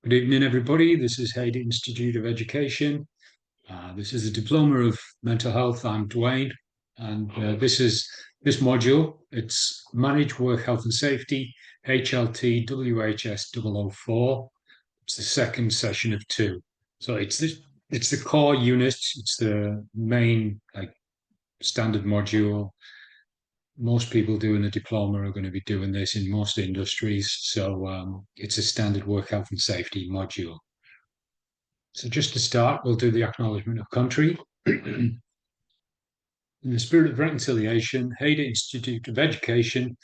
Good evening, everybody. This is Hayden Institute of Education. This is a Diploma of Mental Health. I'm Dwayne, and this module. It's Manage Work Health and Safety, HLTWHS004. It's the second session of two. So it's the core unit. It's the main standard module. Most people doing a diploma are going to be doing this in most industries. So it's a standard work health and safety module. So just to start, we'll do the acknowledgement of country. In the spirit of reconciliation, Hayden Institute of Education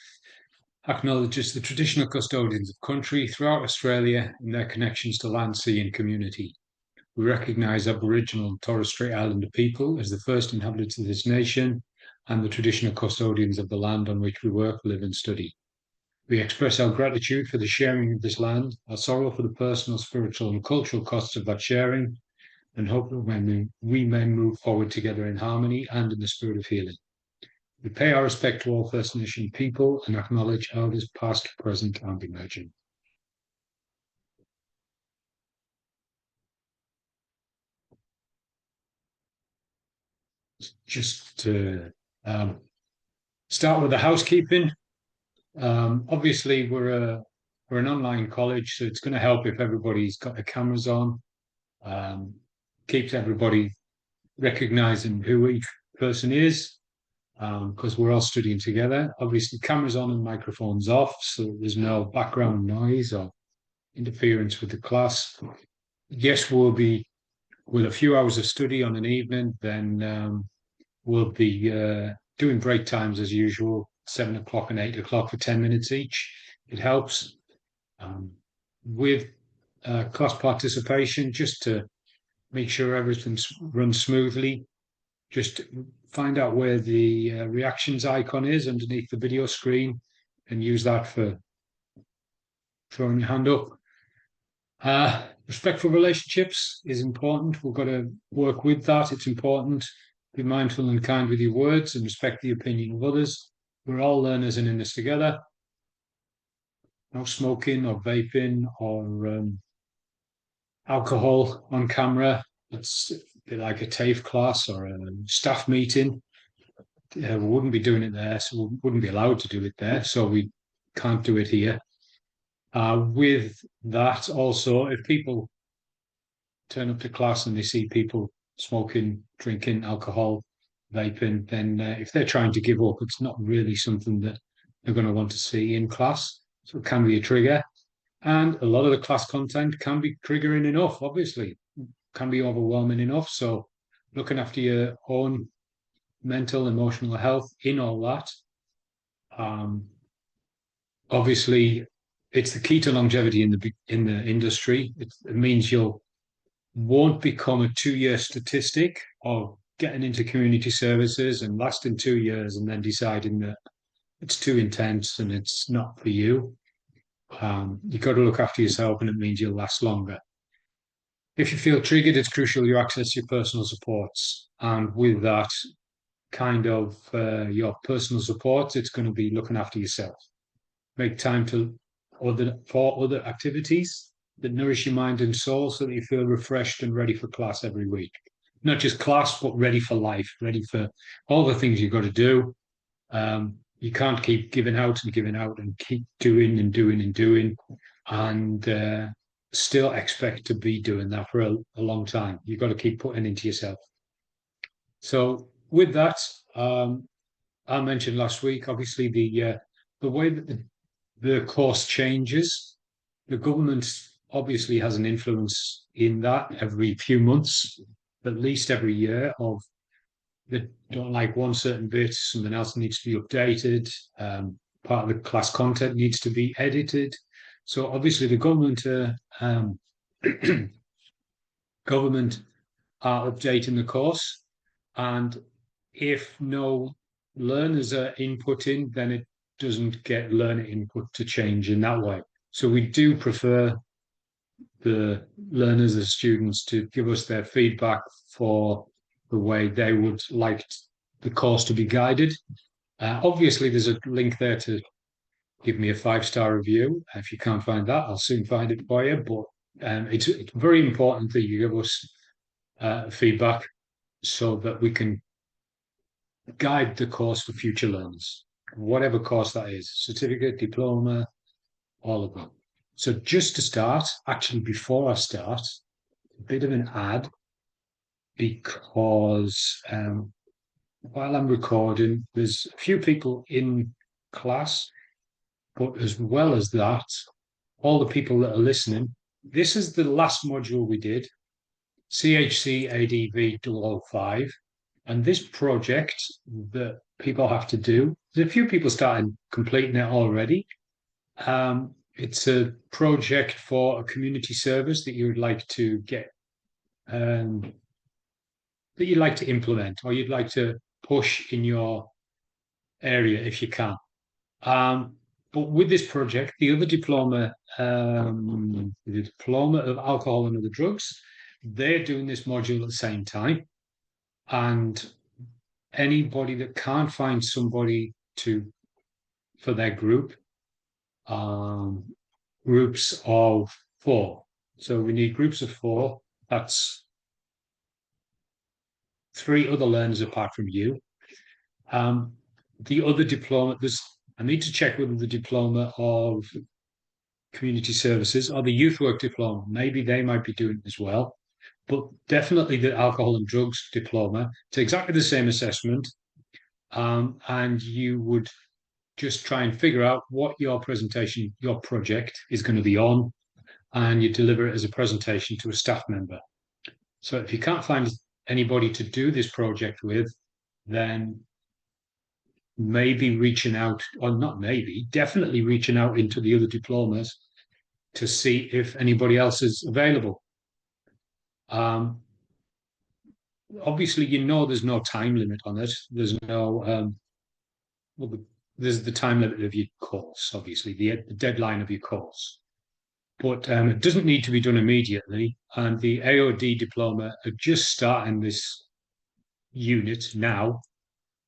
acknowledges the traditional custodians of country throughout Australia and their connections to land, sea and community. We recognise Aboriginal and Torres Strait Islander people as the first inhabitants of this nation and the traditional custodians of the land on which we work, live and study. We express our gratitude for the sharing of this land, our sorrow for the personal, spiritual and cultural costs of that sharing, and hope that we may move forward together in harmony and in the spirit of healing. We pay our respect to all First Nation people and acknowledge elders past, present and emerging. Just to start with the housekeeping. Obviously, we're an online college, so it's going to help if everybody's got their cameras on. Keeps everybody recognizing who each person is, because we're all studying together. Obviously, cameras on and microphones off, so there's no background noise or interference with the class. Yes, we'll be with a few hours of study on an evening, then we'll be doing break times as usual, 7 o'clock and 8 o'clock for 10 minutes each. It helps. With class participation, just to make sure everything runs smoothly, just find out where the reactions icon is underneath the video screen and use that for throwing your hand up. Respectful relationships is important. We've got to work with that. It's important. Be mindful and kind with your words and respect the opinion of others. We're all learners and in this together. No smoking or vaping or alcohol on camera. It's a bit like a TAFE class or a staff meeting. We wouldn't be doing it there, so we wouldn't be allowed to do it there, so we can't do it here. With that, also, if people turn up to class and they see people smoking, drinking alcohol, vaping, then if they're trying to give up, it's not really something that they're going to want to see in class. So it can be a trigger. And a lot of the class content can be triggering enough, obviously, can be overwhelming enough. So looking after your own mental, emotional health in all that. Obviously, it's the key to longevity in the industry. It means you won't become a 2-year statistic of getting into community services and lasting 2 years and then deciding that it's too intense and it's not for you. You've got to look after yourself, and it means you'll last longer. If you feel triggered, it's crucial you access your personal supports. And with that kind of your personal supports, it's going to be looking after yourself. Make time for other activities that nourish your mind and soul so that you feel refreshed and ready for class every week. Not just class, but ready for life, ready for all the things you've got to do. You can't keep giving out and keep doing and still expect to be doing that for a long time. You've got to keep putting into yourself. So with that, I mentioned last week, obviously the way that the course changes, the government obviously has an influence in that every few months, at least every year, of they don't like one certain bit, something else needs to be updated, part of the class content needs to be edited. So obviously the government government are updating the course, and if no learners are inputting, then it doesn't get learner input to change in that way. So we do prefer the learners, the students, to give us their feedback for the way they would like the course to be guided. Obviously, there's a link there to give me a 5-star review. If you can't find that, I'll soon find it for you. But it's very important that you give us feedback so that we can guide the course for future learners, whatever course that is, certificate, diploma, all of them. So just to start, actually before I start, a bit of an ad, because while I'm recording, there's a few people in class, but as well as that, all the people that are listening, this is the last module we did, CHC ADV 005. And this project that people have to do, there's a few people started completing it already. It's a project for a community service that you would like to get, that you'd like to implement, or you'd like to push in your area if you can. But with this project, the other diploma, the diploma of alcohol and other drugs, they're doing this module at the same time. And anybody that can't find somebody for their group, groups of 4. So we need groups of 4. That's 3 other learners apart from you. The other diploma, I need to check whether the diploma of community services or the youth work diploma, maybe they might be doing it as well. But definitely the alcohol and drugs diploma. It's exactly the same assessment. And you would just try and figure out what your presentation, your project is going to be on, and you deliver it as a presentation to a staff member. So if you can't find anybody to do this project with, then maybe reaching out, or not maybe, definitely reaching out into the other diplomas to see if anybody else is available. Obviously, there's no time limit on it. There's no, there's the time limit of your course, obviously, the deadline of your course. But it doesn't need to be done immediately. And the AOD diploma are just starting this unit now.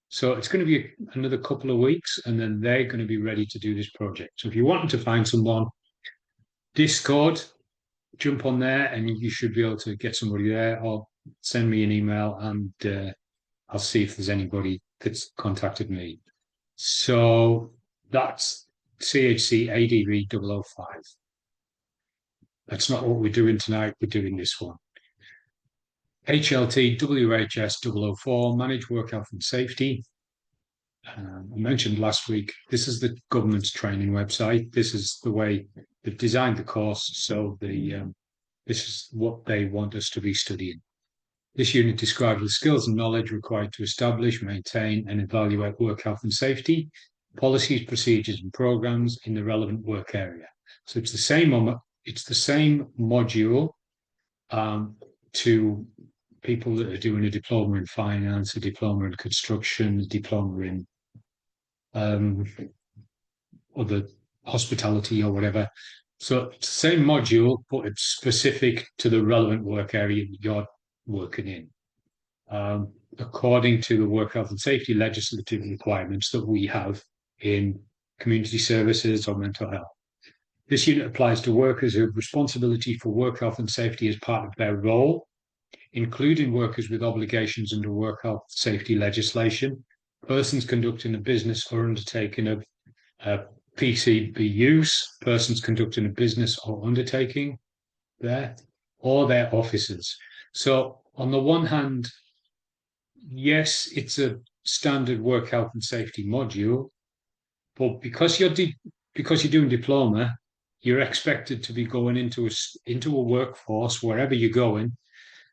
So it's going to be another couple of weeks, and then they're going to be ready to do this project. So if you want to find someone, Discord, jump on there, and you should be able to get somebody there, or send me an email, and I'll see if there's anybody that's contacted me. So that's CHC ADV 005. That's not what we're doing tonight. We're doing this one. HLTWHS004, Manage Work Health and Safety. I mentioned last week, this is the government's training website. This is the way they've designed the course. So this is what they want us to be studying. This unit describes the skills and knowledge required to establish, maintain, and evaluate work health and safety, policies, procedures, and programs in the relevant work area. So it's the same module to people that are doing a diploma in finance, a diploma in construction, a diploma in other hospitality or whatever. So it's the same module, but it's specific to the relevant work area you're working in, according to the work health and safety legislative requirements that we have in community services or mental health. This unit applies to workers who have responsibility for work health and safety as part of their role, including workers with obligations under work health safety legislation, persons conducting a business or undertaking a PCB use, persons conducting a business or undertaking there, or their officers. So on the one hand, yes, it's a standard work health and safety module, but because you're doing diploma, you're expected to be going into a workforce wherever you're going,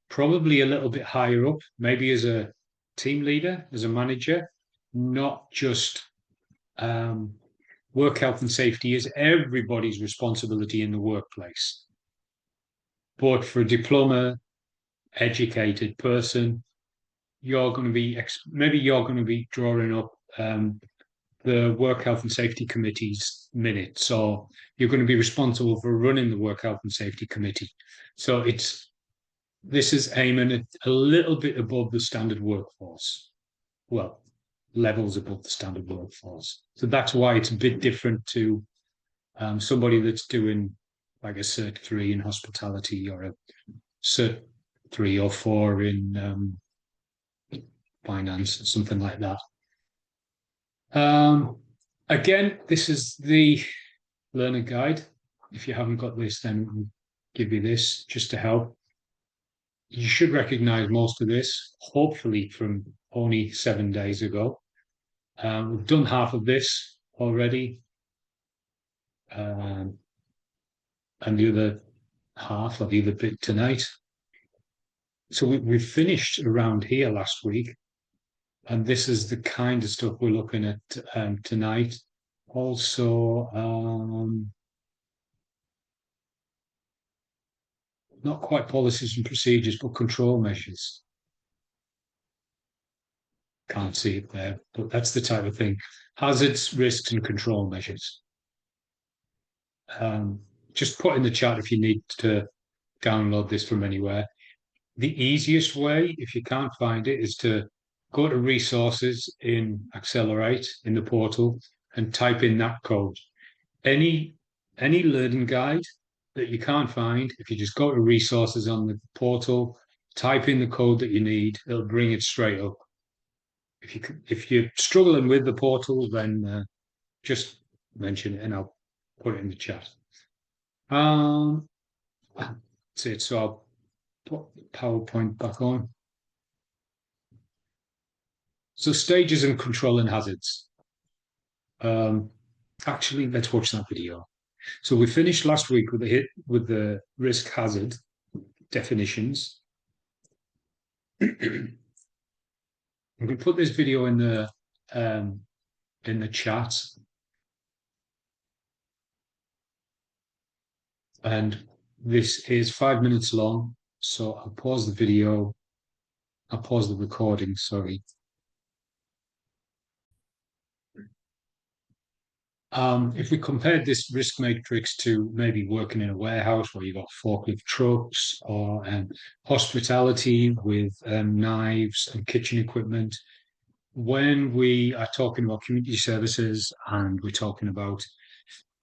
probably a little bit higher up, maybe as a team leader, as a manager, not just work health and safety is everybody's responsibility in the workplace. But for a diploma educated person, you're going to be drawing up the work health and safety committee's minutes, or you're going to be responsible for running the work health and safety committee. So this is aiming at a little bit above the standard workforce. Well, levels above the standard workforce. So that's why it's a bit different to somebody that's doing like a Cert 3 in hospitality or a Cert 3 or 4 in finance, or something like that. Again, this is the learner guide. If you haven't got this, then we'll give you this just to help. You should recognize most of this, hopefully from only 7 days ago. We've done half of this already. And the other half of the other bit tonight. So we finished around here last week. And this is the kind of stuff we're looking at tonight. Also, not quite policies and procedures, but control measures. Can't see it there, but that's the type of thing. Hazards, risks, and control measures. Just put in the chat if you need to download this from anywhere. The easiest way, if you can't find it, is to go to resources in Accelerate in the portal and type in that code. Any learning guide that you can't find, if you just go to resources on the portal, type in the code that you need, it'll bring it straight up. If you're struggling with the portal, then just mention it and I'll put it in the chat. That's it. So I'll put the PowerPoint back on. So stages and controlling hazards. Actually, let's watch that video. So we finished last week with the risk hazard definitions. We can put this video in the chat. And this is 5 minutes long, so I'll pause the video. I'll pause the recording, sorry. If we compared this risk matrix to maybe working in a warehouse where you've got forklift trucks or hospitality with knives and kitchen equipment, when we are talking about community services and we're talking about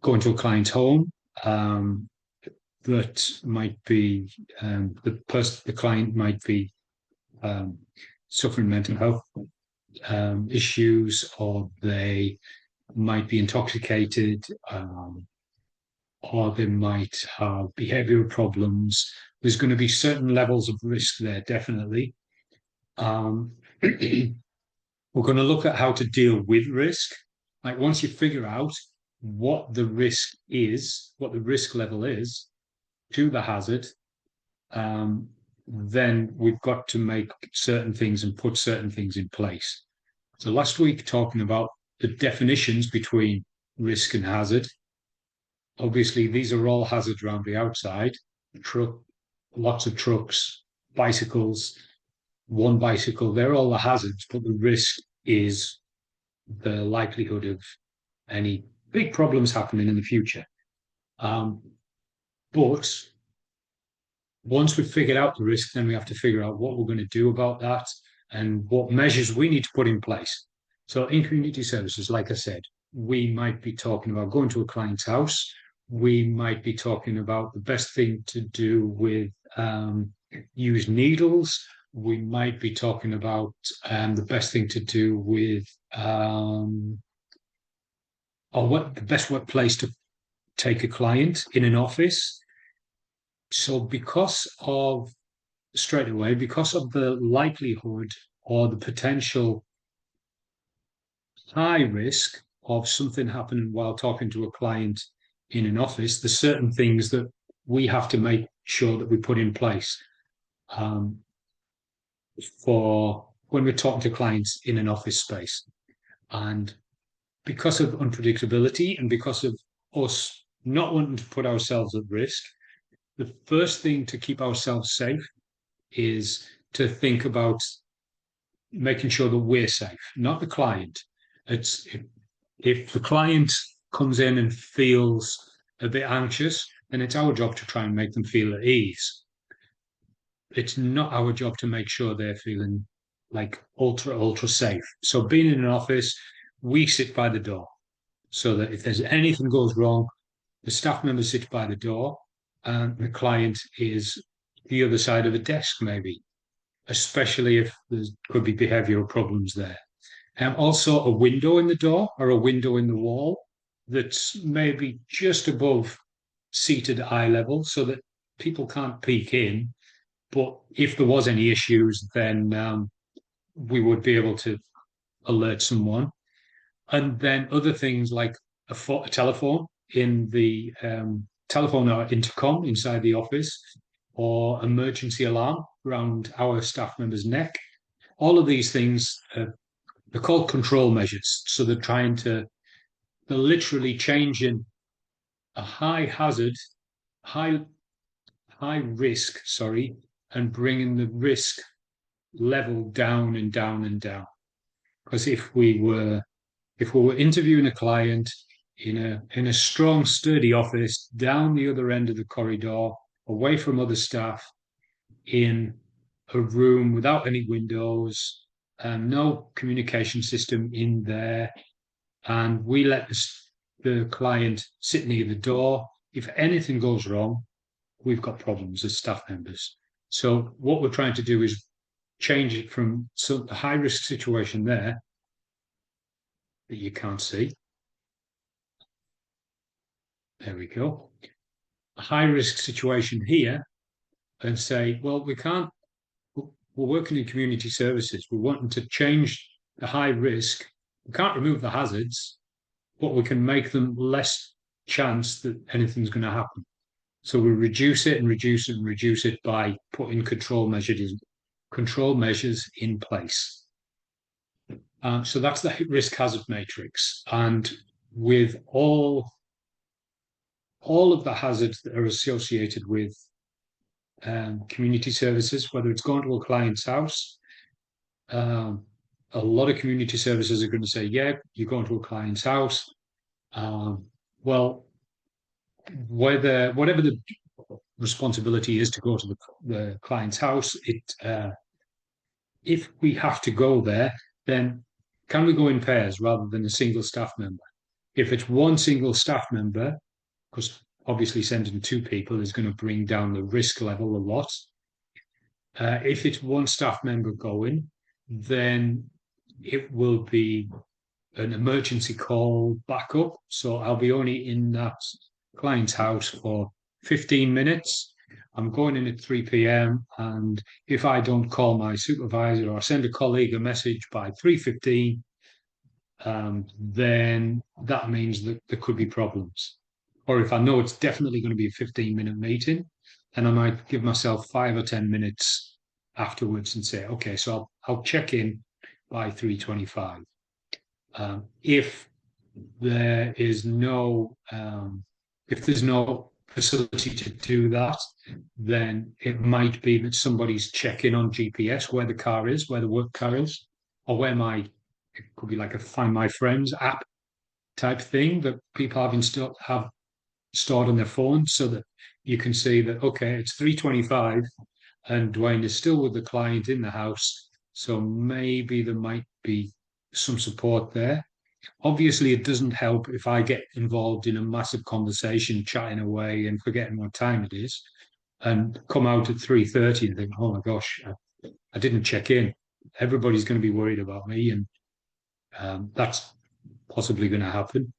going to a client's home, that might be the client might be suffering mental health issues, or they might be intoxicated, or they might have behavioral problems. There's going to be certain levels of risk there, definitely. We're going to look at how to deal with risk. Like once you figure out what the risk is, what the risk level is to the hazard, then we've got to make certain things and put certain things in place. So last week, talking about the definitions between risk and hazard. Obviously, these are all hazards around the outside. Lots of trucks, bicycles, one bicycle, they're all the hazards, but the risk is the likelihood of any big problems happening in the future. But once we've figured out the risk, then we have to figure out what we're going to do about that and what measures we need to put in place. So in community services, like I said, we might be talking about going to a client's house. We might be talking about the best thing to do with use needles. We might be talking about the best thing to do with or what the best workplace to take a client in an office. So because of the likelihood or the potential high risk of something happening while talking to a client in an office, there's certain things that we have to make sure that we put in place for when we're talking to clients in an office space. And because of unpredictability and because of us not wanting to put ourselves at risk, the first thing to keep ourselves safe is to think about making sure that we're safe, not the client. If the client comes in and feels a bit anxious, then it's our job to try and make them feel at ease. It's not our job to make sure they're feeling like ultra safe. So being in an office, we sit by the door so that if there's anything goes wrong, the staff member sits by the door and the client is the other side of a desk, maybe, especially if there could be behavioral problems there. Also, a window in the door or a window in the wall that's maybe just above seated eye level so that people can't peek in. But if there was any issues, then we would be able to alert someone. And then other things like a telephone in the telephone or intercom inside the office, or emergency alarm around our staff member's neck. All of these things, they're called control measures. So they're literally changing a high hazard, high high risk, sorry, and bringing the risk level down and down and down. Because if we were interviewing a client in a strong, sturdy office down the other end of the corridor, away from other staff, in a room without any windows, and no communication system in there, and we let the client sit near the door. If anything goes wrong, we've got problems as staff members. So what we're trying to do is change it from a high risk situation there that you can't see. There we go. A high risk situation here, and say, well, we can't, we're working in community services. We're wanting to change the high risk. We can't remove the hazards, but we can make them less chance that anything's going to happen. So we reduce it and reduce it and reduce it by putting control measures in place. So that's the risk hazard matrix. And with all of the hazards that are associated with community services, whether it's going to a client's house, a lot of community services are going to say, yeah, you're going to a client's house. Well, whatever the responsibility is to go to the client's house, if we have to go there, then can we go in pairs rather than a single staff member? If it's one single staff member, because obviously sending two people is going to bring down the risk level a lot. If it's one staff member going, then it will be an emergency call backup. So I'll be only in that client's house for 15 minutes. I'm going in at 3 p.m. and if I don't call my supervisor or send a colleague a message by 3:15, then that means that there could be problems. Or if I know it's definitely going to be a 15-minute meeting, then I might give myself 5 or 10 minutes afterwards and say, okay, so I'll check in by 3:25. If there's no facility to do that, then it might be that somebody's checking on GPS where the car is, where the work car is, or it could be like a Find My Friends app type thing that people have stored on their phone, so that you can see that, okay, it's 3:25 and Dwayne is still with the client in the house, so maybe there might be some support there. Obviously, it doesn't help if I get involved in a massive conversation, chatting away and forgetting what time it is, and come out at 3:30 and think, oh my gosh, I didn't check in. Everybody's going to be worried about me, and that's possibly going to happen.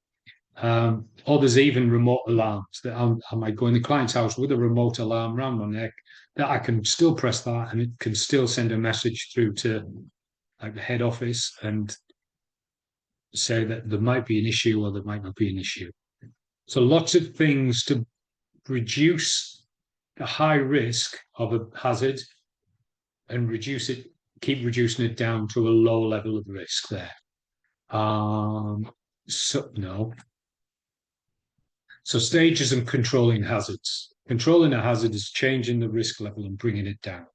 Or there's even remote alarms that I might go in the client's house with a remote alarm around my neck that I can still press that and it can still send a message through to like the head office and say that there might be an issue or there might not be an issue. So lots of things to reduce the high risk of a hazard and keep reducing it down to a low level of risk there. So stages and controlling hazards. Controlling a hazard is changing the risk level and bringing it down.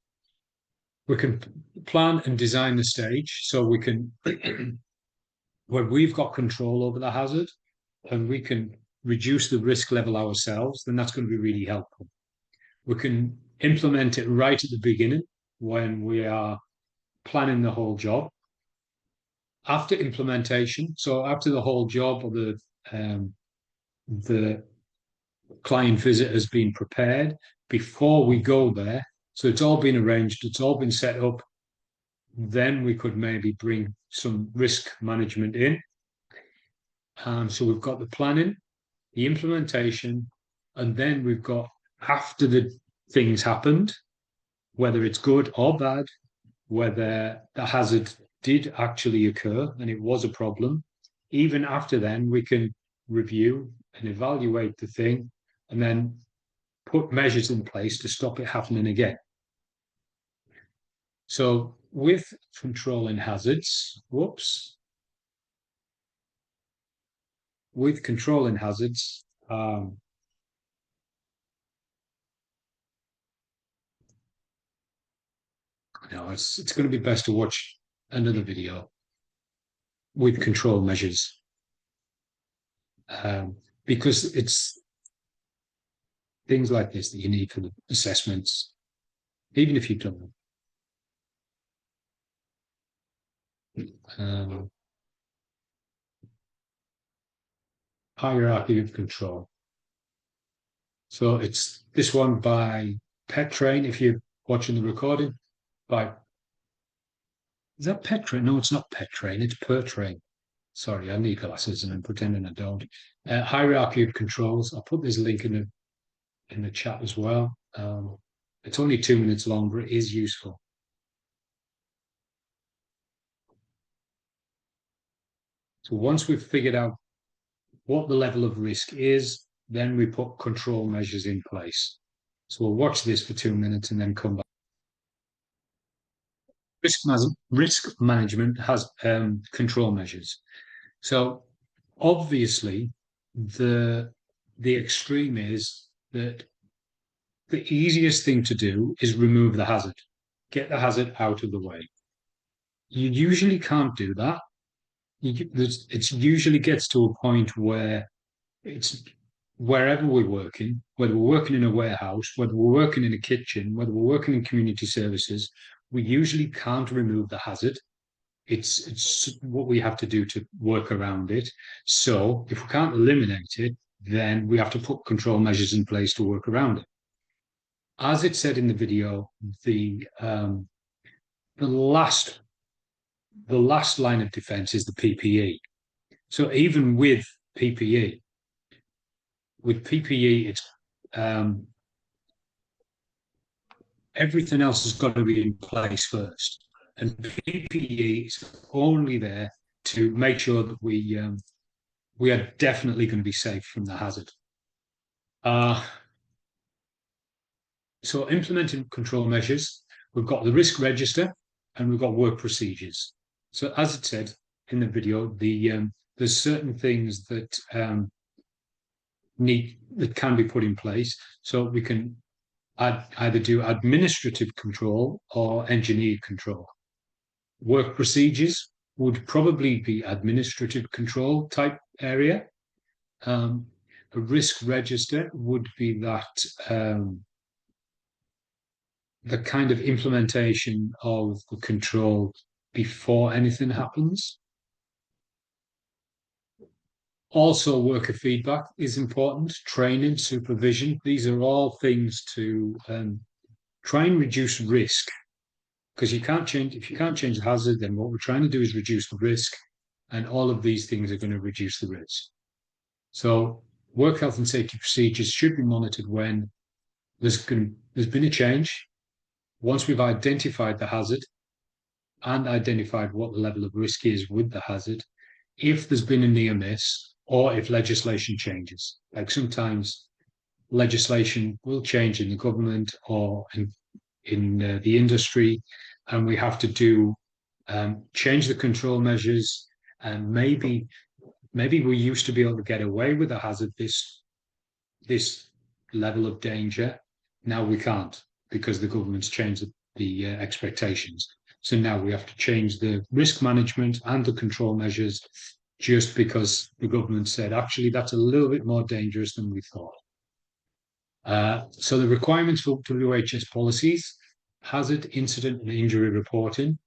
We can plan and design the stage so we can, when we've got control over the hazard and we can reduce the risk level ourselves, then that's going to be really helpful. We can implement it right at the beginning when we are planning the whole job. After implementation, so after the whole job or the client visit has been prepared before we go there. So it's all been arranged, it's all been set up. Then we could maybe bring some risk management in. So we've got the planning, the implementation, and then we've got after the things happened, whether it's good or bad, whether the hazard did actually occur and it was a problem. Even after then, we can review and evaluate the thing and then put measures in place to stop it happening again. So with controlling hazards, with controlling hazards, no, it's going to be best to watch another video with control measures because it's things like this that you need for the assessments, even if you've done them. Hierarchy of control. So it's this one by Pet Train. If you're watching the recording, by is that Pet Train? No, it's not Pet Train. It's Per Train. Sorry, I need glasses and I'm pretending I don't. Hierarchy of controls. I'll put this link in the chat as well. It's only 2 minutes long, but it is useful. So once we've figured out what the level of risk is, then we put control measures in place. So we'll watch this for 2 minutes and then come back. Risk management has control measures. So obviously, the extreme is that the easiest thing to do is remove the hazard, get the hazard out of the way. You usually can't do that. It usually gets to a point where it's wherever we're working, whether we're working in a warehouse, whether we're working in a kitchen, whether we're working in community services, we usually can't remove the hazard. It's what we have to do to work around it. So if we can't eliminate it, then we have to put control measures in place to work around it. As it said in the video, the last line of defense is the PPE. So even with PPE, it's everything else has got to be in place first. And PPE is only there to make sure that we are definitely going to be safe from the hazard. So implementing control measures, we've got the risk register and we've got work procedures. So as it said in the video, there's certain things that can be put in place. So we can either do administrative control or engineered control. Work procedures would probably be administrative control type area. A risk register would be that the kind of implementation of the control before anything happens. Also, worker feedback is important, training, supervision. These are all things to try and reduce risk, because if you can't change the hazard, then what we're trying to do is reduce the risk, and all of these things are going to reduce the risk. So work health and safety procedures should be monitored when there's been a change. Once we've identified the hazard and identified what the level of risk is with the hazard, if there's been a near miss or if legislation changes, like sometimes legislation will change in the government or in the industry, and we have to change the control measures. And maybe we used to be able to get away with a hazard this level of danger. Now we can't, because the government's changed the expectations. So now we have to change the risk management and the control measures just because the government said, actually, that's a little bit more dangerous than we thought. So the requirements for WHS policies: hazard, incident, and injury reporting.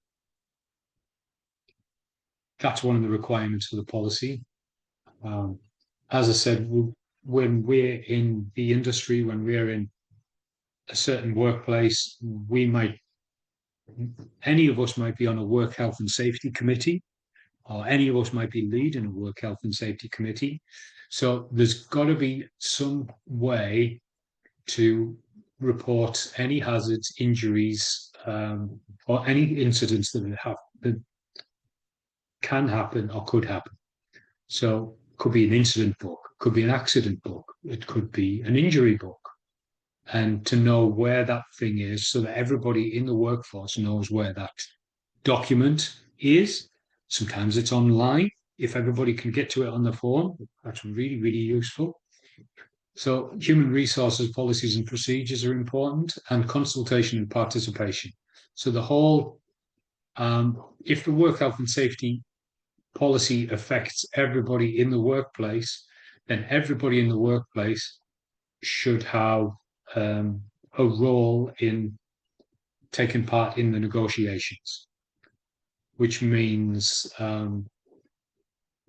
That's one of the requirements for the policy. As I said, when we're in the industry, when we're in a certain workplace, any of us might be on a work health and safety committee, or any of us might be leading a work health and safety committee. So there's got to be some way to report any hazards, injuries, or any incidents that can happen or could happen. So it could be an incident book, could be an accident book, it could be an injury book, and to know where that thing is so that everybody in the workforce knows where that document is. Sometimes it's online. If everybody can get to it on the phone, that's really, really useful. So human resources policies and procedures are important, and consultation and participation. So the whole, if the work health and safety policy affects everybody in the workplace, then everybody in the workplace should have a role in taking part in the negotiations, which means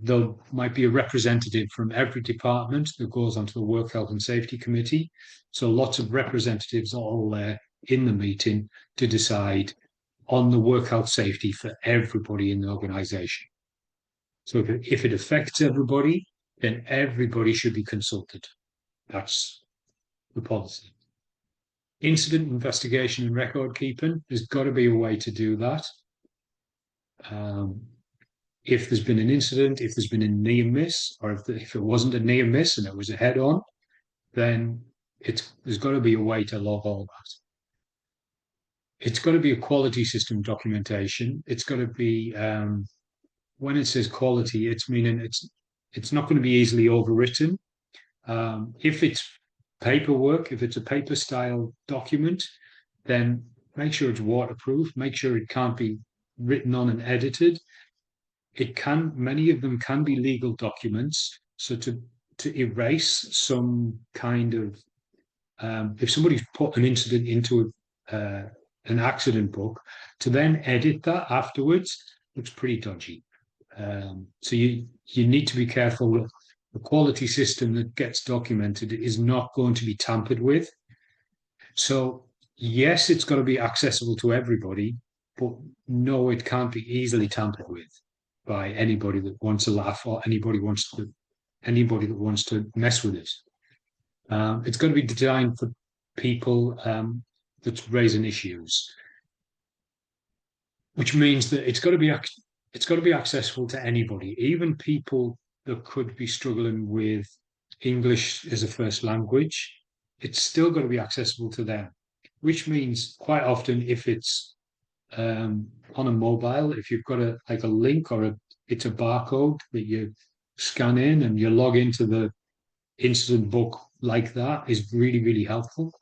there might be a representative from every department that goes onto the Work Health and Safety Committee. So lots of representatives are all there in the meeting to decide on the work health safety for everybody in the organisation. So if it affects everybody, then everybody should be consulted. That's the policy. Incident investigation and record keeping, there's got to be a way to do that. If there's been an incident, if there's been a near miss, or if it wasn't a near miss and it was a head on, then there's got to be a way to log all that. It's got to be a quality system documentation. It's got to be, when it says quality, it's meaning it's not going to be easily overwritten. If it's paperwork, if it's a paper style document, then make sure it's waterproof, make sure it can't be written on and edited. Many of them can be legal documents. So to erase some kind of, if somebody's put an incident into an accident book, to then edit that afterwards looks pretty dodgy. So you need to be careful that the quality system that gets documented is not going to be tampered with. So yes, it's got to be accessible to everybody, but no, it can't be easily tampered with by anybody that wants to laugh or anybody that wants to mess with it. It's got to be designed for people that's raising issues, which means that it's got to be accessible to anybody, even people that could be struggling with English as a first language. It's still got to be accessible to them, which means quite often if it's on a mobile, if you've got a link or it's a barcode that you scan in and you log into the incident book like that is really, really helpful.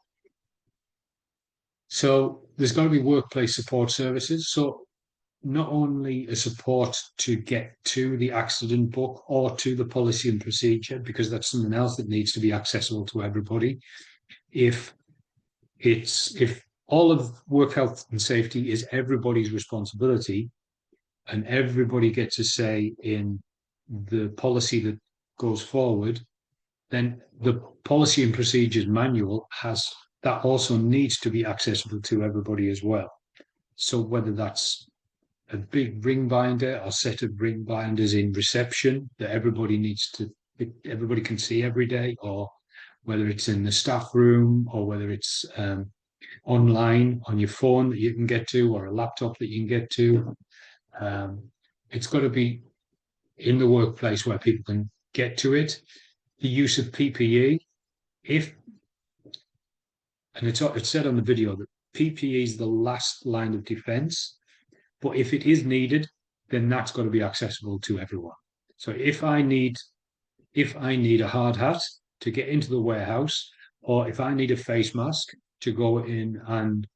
So there's got to be workplace support services. So not only a support to get to the accident book or to the policy and procedure, because that's something else that needs to be accessible to everybody. If all of work health and safety is everybody's responsibility and everybody gets a say in the policy that goes forward, then the policy and procedures manual that also needs to be accessible to everybody as well. So whether that's a big ring binder or set of ring binders in reception that everybody can see every day, or whether it's in the staff room, or whether it's online on your phone that you can get to, or a laptop that you can get to. It's got to be in the workplace where people can get to it. The use of PPE, and it's said on the video that PPE is the last line of defense, but if it is needed, then that's got to be accessible to everyone. So if I need a hard hat to get into the warehouse, or if I need a face mask to go in and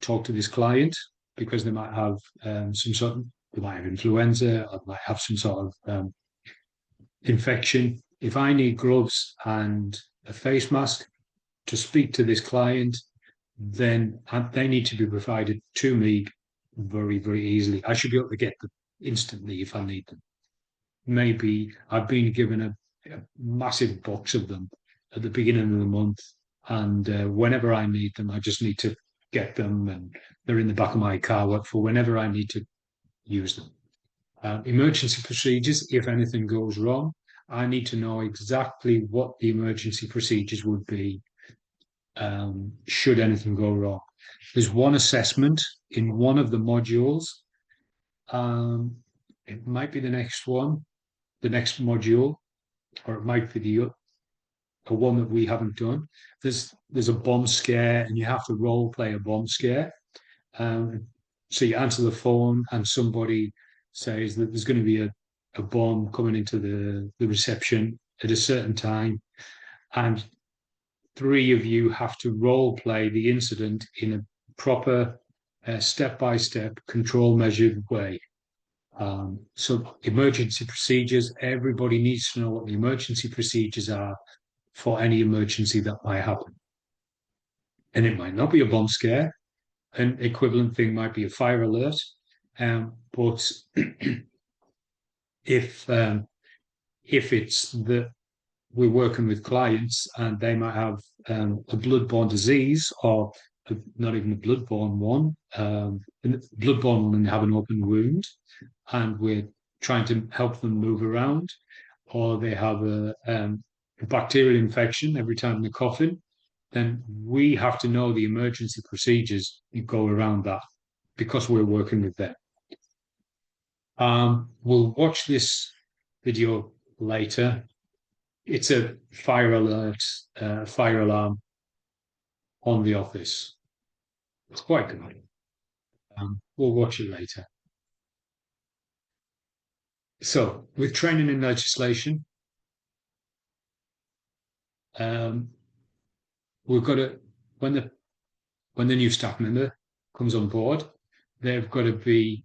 talk to this client because they might have they might have influenza, or they might have some sort of infection. If I need gloves and a face mask to speak to this client, then they need to be provided to me very, very easily. I should be able to get them instantly if I need them. Maybe I've been given a massive box of them at the beginning of the month, and whenever I need them, I just need to get them, and they're in the back of my car for whenever I need to use them. Emergency procedures, if anything goes wrong, I need to know exactly what the emergency procedures would be should anything go wrong. There's one assessment in one of the modules. It might be the next one, the next module, or it might be the one that we haven't done. There's a bomb scare, and you have to role play a bomb scare. Um, so you answer the phone, and somebody says that there's going to be a bomb coming into the reception at a certain time, and three of you have to role play the incident in a proper step-by-step control measured way. So emergency procedures, everybody needs to know what the emergency procedures are for any emergency that might happen. And it might not be a bomb scare. An equivalent thing might be a fire alert. But if it's that we're working with clients and they might have a bloodborne disease, or not even a bloodborne one, bloodborne will have an open wound, and we're trying to help them move around, or they have a bacterial infection every time they're coughing, then we have to know the emergency procedures that go around that because we're working with them. We'll watch this video later. It's a fire alert, fire alarm on the office. It's quite good. We'll watch it later. So, with training in legislation, we've got to when the new staff member comes on board, they've got to be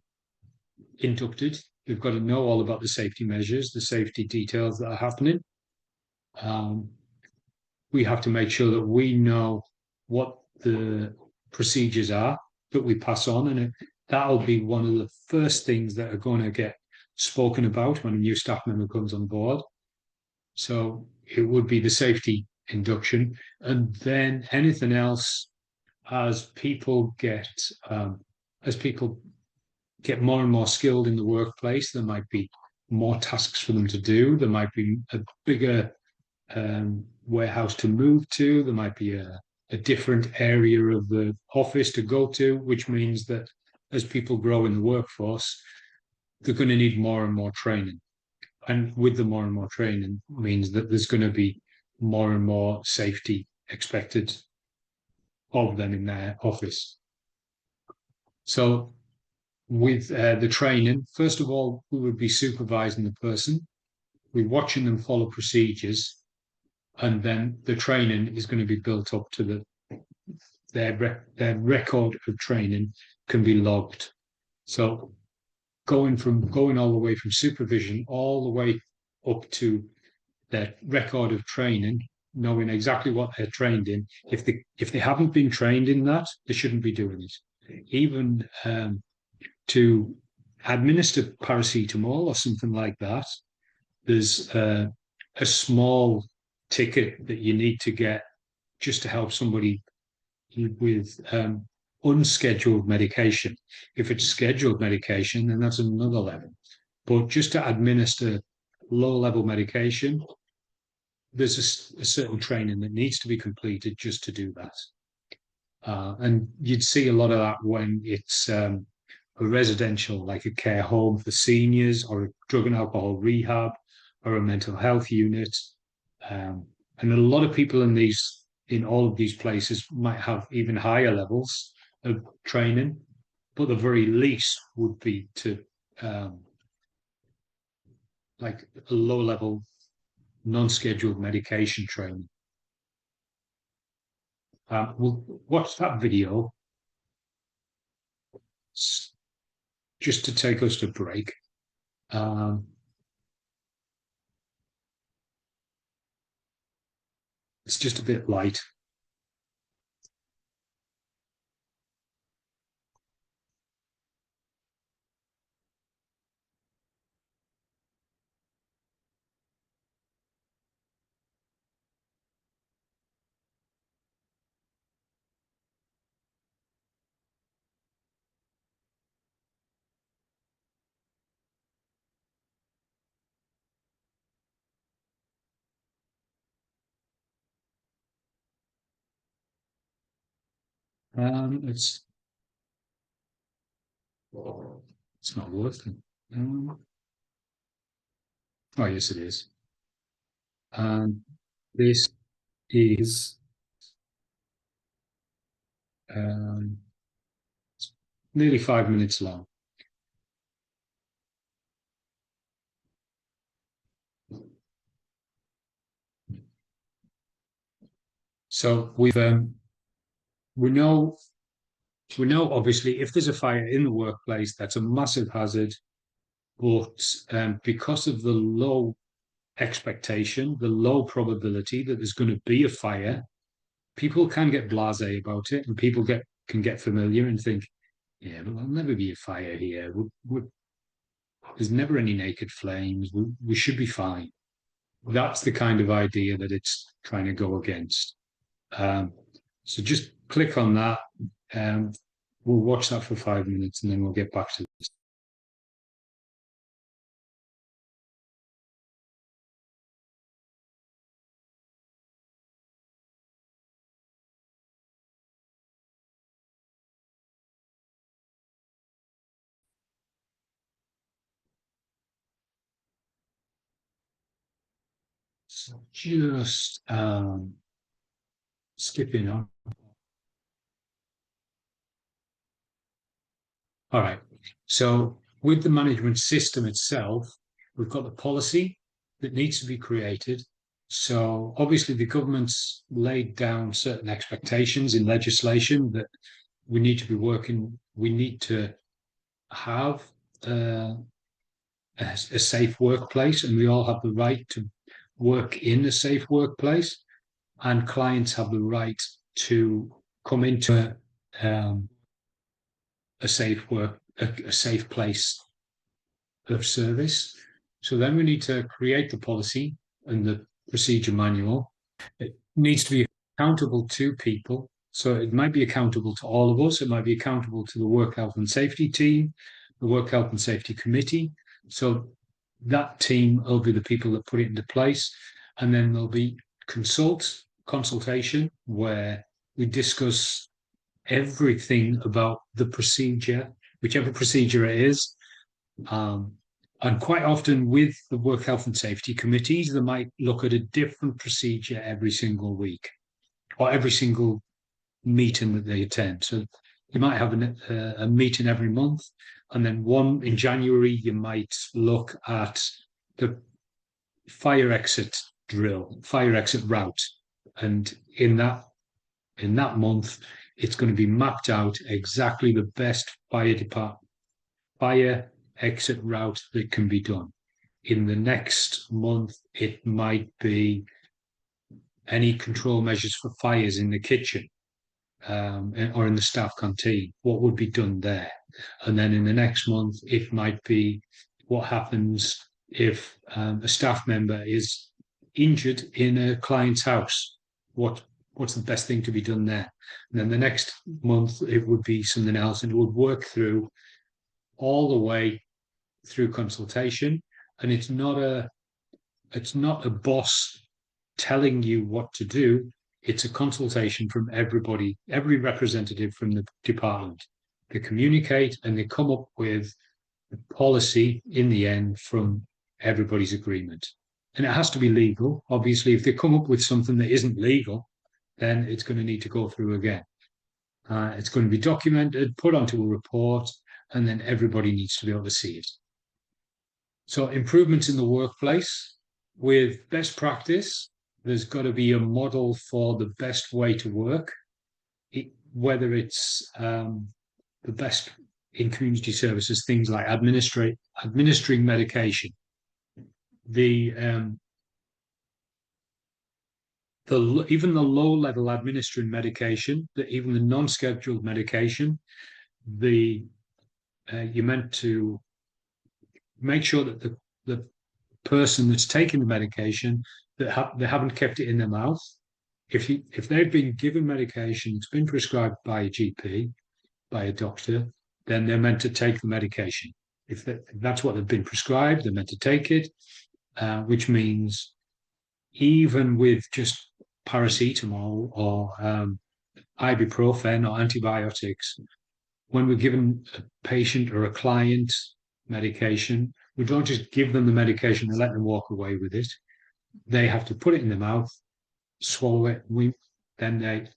inducted. They've got to know all about the safety measures, the safety details that are happening. We have to make sure that we know what the procedures are that we pass on, and that'll be one of the first things that are going to get spoken about when a new staff member comes on board. So it would be the safety induction, and then anything else as people get more and more skilled in the workplace. There might be more tasks for them to do. There might be a bigger warehouse to move to. There might be a different area of the office to go to, which means that as people grow in the workforce, they're going to need more and more training. And with the more and more training means that there's going to be more and more safety expected of them in their office. So with the training, first of all, we would be supervising the person. We're watching them follow procedures, and then the training is going to be built up to their record of training can be logged. So going all the way from supervision all the way up to their record of training, knowing exactly what they're trained in. If they haven't been trained in that, they shouldn't be doing it. Even to administer paracetamol or something like that, there's a small ticket that you need to get just to help somebody with unscheduled medication. If it's scheduled medication, then that's another level. But just to administer low-level medication, there's a certain training that needs to be completed just to do that. And you'd see a lot of that when it's a residential, like a care home for seniors, or a drug and alcohol rehab, or a mental health unit. And a lot of people in all of these places might have even higher levels of training, but the very least would be to like a low level non-scheduled medication training. We'll watch that video just to take us to break. It's just a bit light. It's not working. Oh, yes, it is. This is um, nearly 5 minutes long. So we know we know obviously if there's a fire in the workplace, that's a massive hazard. But because of the low expectation, the low probability that there's going to be a fire, people can get blasé about it, and people can get familiar and think, yeah, but there'll never be a fire here. There's never any naked flames. We should be fine. That's the kind of idea that it's trying to go against. Um, so just click on that. Um, we'll watch that for 5 minutes and then we'll get back to this. So just skipping on. All right. So with the management system itself, we've got the policy that needs to be created. So obviously the government's laid down certain expectations in legislation that we need to be working, we need to have uh, a safe workplace, and we all have the right to work in a safe workplace, and clients have the right to come into a safe a safe place of service. So then we need to create the policy and the procedure manual. It needs to be accountable to people. So it might be accountable to all of us. It might be accountable to the work health and safety team, the work health and safety committee. So that team will be the people that put it into place. And then there'll be consultation where we discuss everything about the procedure, whichever procedure it is. And quite often with the work health and safety committees, they might look at a different procedure every single week or every single meeting that they attend. So you might have a meeting every month, and then one in January, you might look at the fire exit fire exit route. And in that month, it's going to be mapped out exactly the best fire exit route that can be done. In the next month, it might be any control measures for fires in the kitchen or in the staff canteen. What would be done there? And then in the next month, it might be what happens if a staff member is injured in a client's house. What's the best thing to be done there? And then the next month, it would be something else, and it would work through all the way through consultation. And it's not a boss telling you what to do. It's a consultation from everybody, every representative from the department. They communicate and they come up with a policy in the end from everybody's agreement. And it has to be legal. Obviously, if they come up with something that isn't legal, then it's going to need to go through again. It's going to be documented, put onto a report, and then everybody needs to be able to see it. So improvements in the workplace with best practice, there's got to be a model for the best way to work, whether it's the best in community services, things like administering medication, the even the low level administering medication, even the non-scheduled medication, you're meant to make sure that the person that's taking the medication they haven't kept it in their mouth. If they've been given medication, it's been prescribed by a GP, by a doctor, then they're meant to take the medication. If that's what they've been prescribed, they're meant to take it, which means even with just paracetamol or ibuprofen or antibiotics, when we're giving a patient or a client medication, we don't just give them the medication and let them walk away with it. They have to put it in their mouth, swallow it. Then they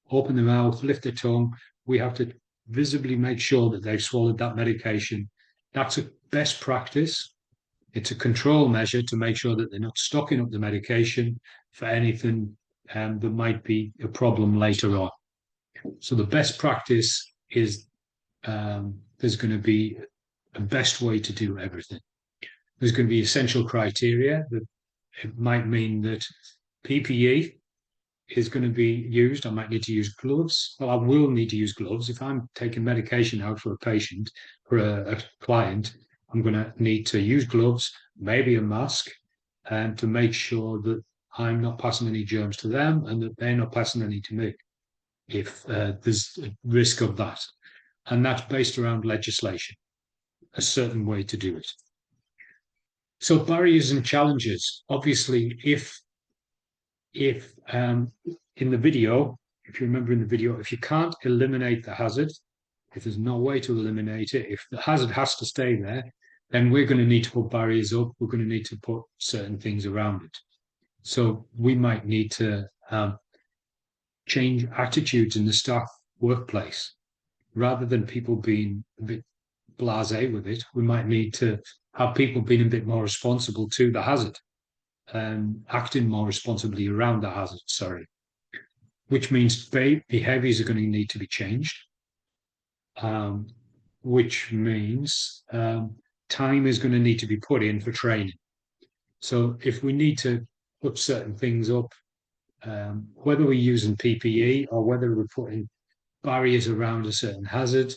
open their mouth, lift their tongue. We have to visibly make sure that they've swallowed that medication. That's a best practice. It's a control measure to make sure that they're not stocking up the medication for anything that might be a problem later on. So the best practice is there's going to be a best way to do everything. There's going to be essential criteria. That it might mean that PPE is going to be used. I might need to use gloves. Well, I will need to use gloves. If I'm taking medication out for a patient, for a client, I'm going to need to use gloves, maybe a mask, and to make sure that I'm not passing any germs to them and that they're not passing any to me if there's a risk of that. And that's based around legislation, a certain way to do it. So barriers and challenges. Obviously, if in the video, if you remember in the video, if you can't eliminate the hazard, if there's no way to eliminate it, if the hazard has to stay there, then we're going to need to put barriers up. We're going to need to put certain things around it. So we might need to change attitudes in the staff workplace. Rather than people being a bit blasé with it, we might need to have people being a bit more responsible to the hazard, acting more responsibly around the hazard, which means behaviors are going to need to be changed, which means time is going to need to be put in for training. So if we need to put certain things up, whether we're using PPE or whether we're putting barriers around a certain hazard,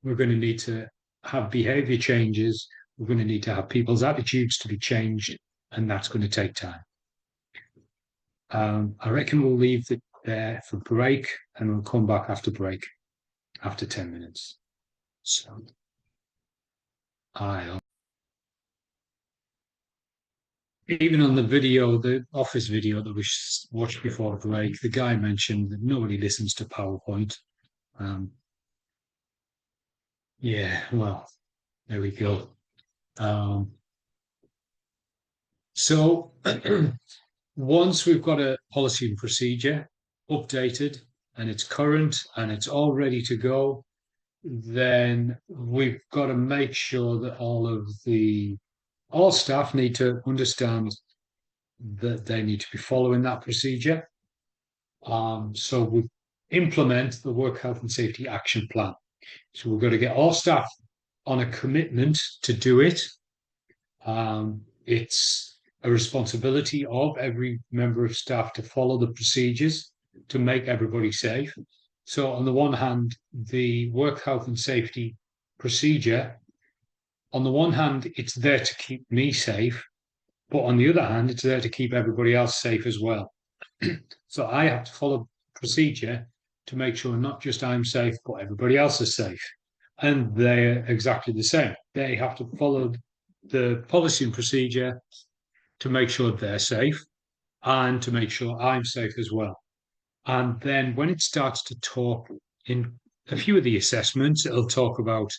we're going to need to have behavior changes. We're going to need to have people's attitudes to be changed, and that's going to take time. I reckon we'll leave it there for break, and we'll come back after break, after 10 minutes. So, even on the video, the office video that we watched before break, the guy mentioned that nobody listens to PowerPoint. Yeah, well, there we go. So once we've got a policy and procedure updated and it's current and it's all ready to go, then we've got to make sure that all staff need to understand that they need to be following that procedure. So we implement the Work Health and Safety Action Plan. So we've got to get all staff on a commitment to do it. It's a responsibility of every member of staff to follow the procedures to make everybody safe. So on the one hand, the Work Health and Safety procedure, on the one hand, it's there to keep me safe, but on the other hand, it's there to keep everybody else safe as well. So I have to follow procedure to make sure not just I'm safe, but everybody else is safe. And they're exactly the same. They have to follow the policy and procedure to make sure they're safe and to make sure I'm safe as well. And then when it starts to talk in a few of the assessments, it'll talk about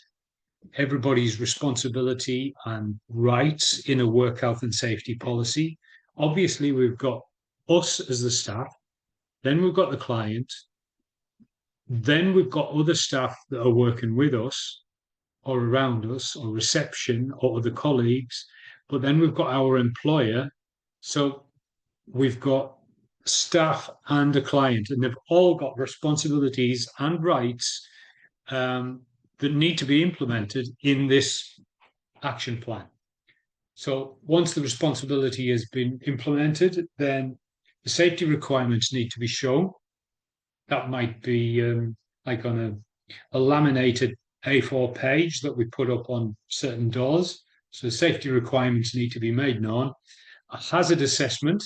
everybody's responsibility and rights in a work health and safety policy. Obviously, we've got us as the staff, then we've got the client, then we've got other staff that are working with us or around us or reception or other colleagues, but then we've got our employer. So we've got staff and a client, and they've all got responsibilities and rights that need to be implemented in this action plan. So once the responsibility has been implemented, then the safety requirements need to be shown. That might be like on a laminated A4 page that we put up on certain doors. So safety requirements need to be made known. A hazard assessment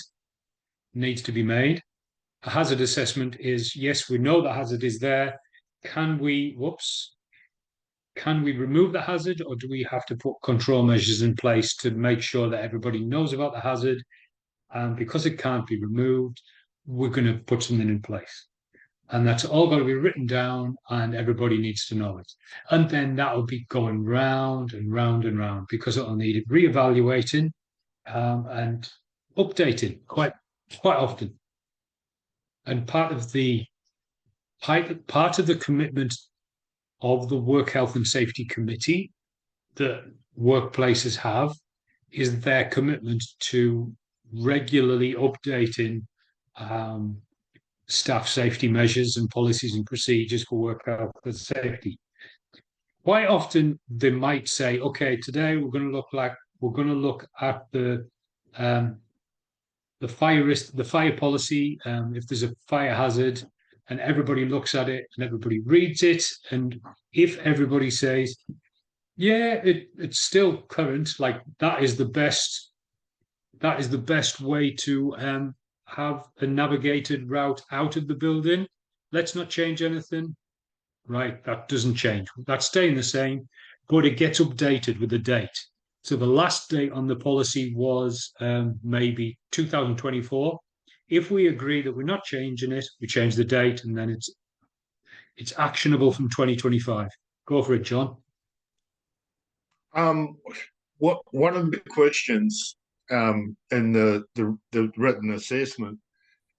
needs to be made. A hazard assessment is, yes, we know the hazard is there. Can we remove the hazard, or do we have to put control measures in place to make sure that everybody knows about the hazard? And because it can't be removed, we're going to put something in place. And that's all got to be written down, and everybody needs to know it. And then that'll be going round and round and round because it'll need reevaluating and updating quite often. And part of the commitment of the Work Health and Safety Committee that workplaces have is their commitment to regularly updating um, staff safety measures and policies and procedures for work health and safety. Quite often they might say, okay, today we're going to look at um, the fire risk, the fire policy, if there's a fire hazard, and everybody looks at it and everybody reads it. And if everybody says, yeah, it's still current, like that is the best way to have a navigated route out of the building. Let's not change anything. Right, that doesn't change. That's staying the same, but it gets updated with the date. So the last date on the policy was maybe 2024. If we agree that we're not changing it, we change the date, and then it's actionable from 2025. Go for it, John. Um, what one of the questions in the written assessment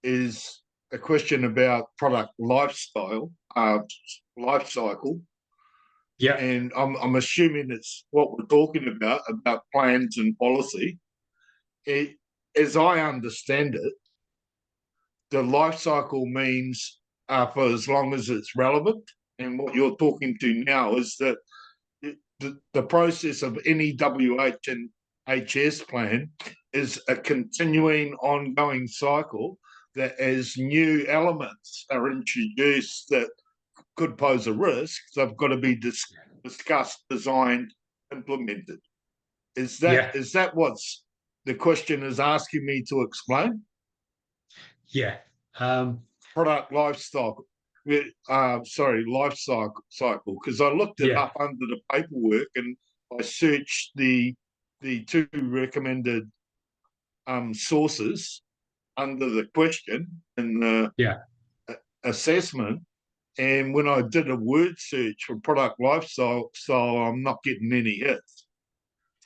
is a question about product life cycle, Yeah, and I'm assuming it's what we're talking about plans and policy. As I understand it, the life cycle means for as long as it's relevant, and what you're talking to now is that the process of any WH and HS plan is a continuing, ongoing cycle that as new elements are introduced that could pose a risk, they've got to be discussed, designed, implemented. yeah, Is that what's the question is asking me to explain? yeah. Um, Product lifestyle. Life cycle. Because I looked it yeah, up under the paperwork and I searched the two recommended sources under the question in the yeah. assessment. And when I did a word search for product lifestyle, I'm not getting any hits.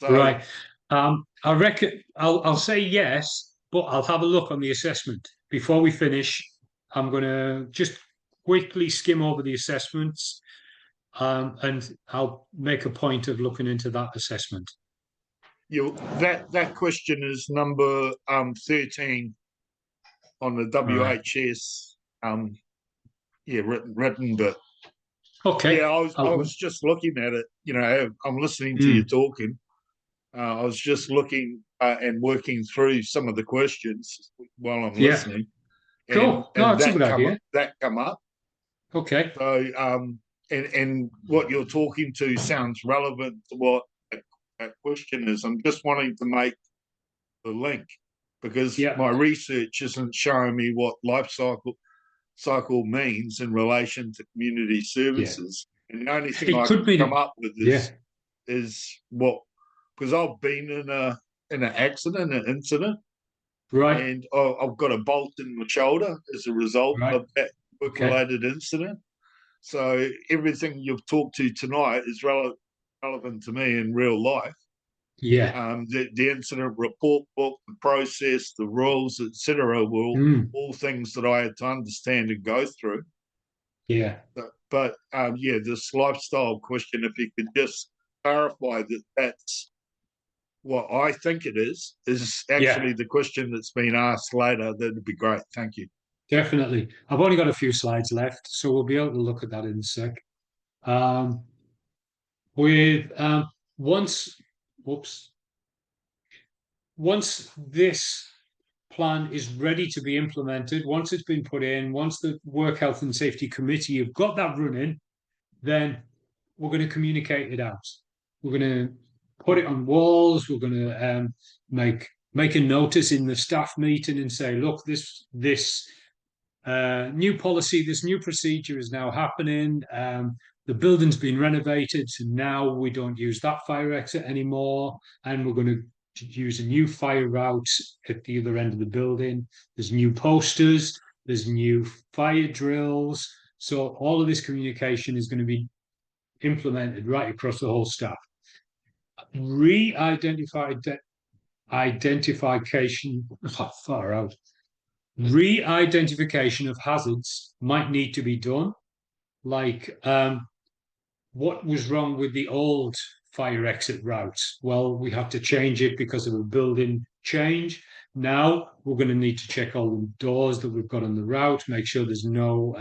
So Right. I reckon I'll say yes, but I'll have a look on the assessment before we finish. I'm going to just quickly skim over the assessments, and I'll make a point of looking into that assessment. that question is number 13 on the All right. WHS written bit. Yeah, Okay. I was just looking at it. I'm listening to you Mm, talking. I was just looking and working through some of the questions while I'm yeah. listening, Cool. No, that's a good idea. that come up. Okay. So and what you're talking to sounds relevant to what that question is. I'm just wanting to make the link because Yeah. my research isn't showing me what life cycle means in relation to community Yeah. services. And the only thing It I could can come be. up with Yeah. is what because I've been in an accident, an incident, Right. and I've got a bolt in my shoulder as a result Right. of that work Okay. related incident. So everything you've talked to tonight is relevant to me in real life. Yeah. The incident report book, the process, the rules, etc., were Mm, all things that I had to understand and go through. yeah. But yeah, this lifestyle question, if you could just clarify that that's what I think it is Yeah. actually the question that's been asked later, that'd be great. Thank you. Definitely. I've only got a few slides left, so we'll be able to look at that in a sec. Um, with once, whoops, once this plan is ready to be implemented, once it's been put in, once the Work Health and Safety Committee have got that running, then we're going to communicate it out. We're going to put it on walls. We're going to make a notice in the staff meeting and say, look, this new policy, this new procedure is now happening. The building's been renovated, so now we don't use that fire exit anymore, and we're going to use a new fire route at the other end of the building. There's new posters. There's new fire drills. So all of this communication is going to be implemented right across the whole staff. Identification, far out. Re-identification of hazards might need to be done. Like, what was wrong with the old fire exit route? Well, we have to change it because of a building change. Now we're going to need to check all the doors that we've got on the route, make sure there's no,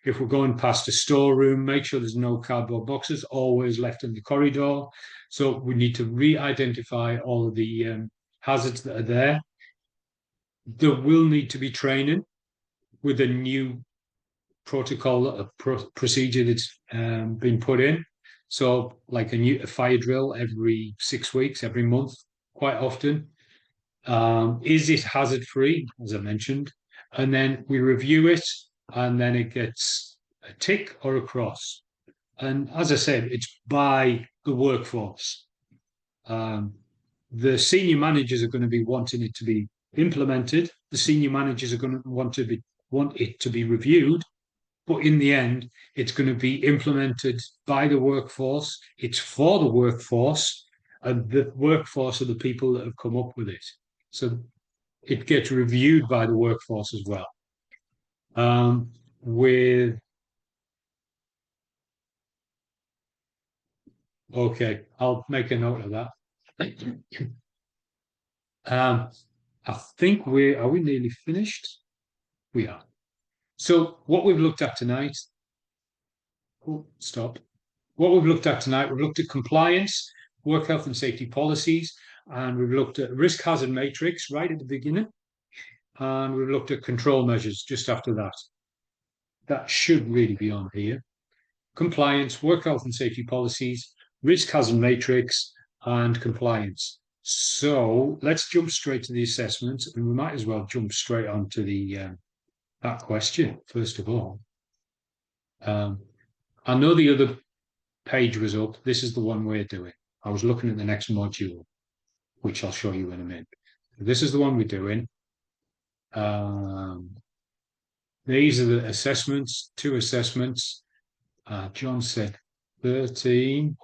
if we're going past a storeroom, make sure there's no cardboard boxes always left in the corridor. So we need to re-identify all of the hazards that are there. There will need to be training with a new protocol, procedure that's been put in. So, like a fire drill every 6 weeks, every month, quite often. Is it hazard free, as I mentioned? And then we review it, and then it gets a tick or a cross. And as I said, it's by the workforce. The senior managers are going to be wanting it to be implemented. The senior managers are going to want it to be reviewed. But in the end, it's going to be implemented by the workforce. It's for the workforce, and the workforce are the people that have come up with it. So it gets reviewed by the workforce as well. Okay, I'll make a note of that. I think are we nearly finished? We are. So what we've looked at tonight, stop. What we've looked at tonight, we've looked at compliance, work health and safety policies, and we've looked at risk hazard matrix right at the beginning, and we've looked at control measures just after that. That should really be on here. Compliance, work health and safety policies, risk hazard matrix, and compliance. So let's jump straight to the assessment, and we might as well jump straight on to that question, first of all. I know the other page was up. This is the one we're doing. I was looking at the next module, which I'll show you in a minute. This is the one we're doing. These are the assessments, 2 assessments. John said 13.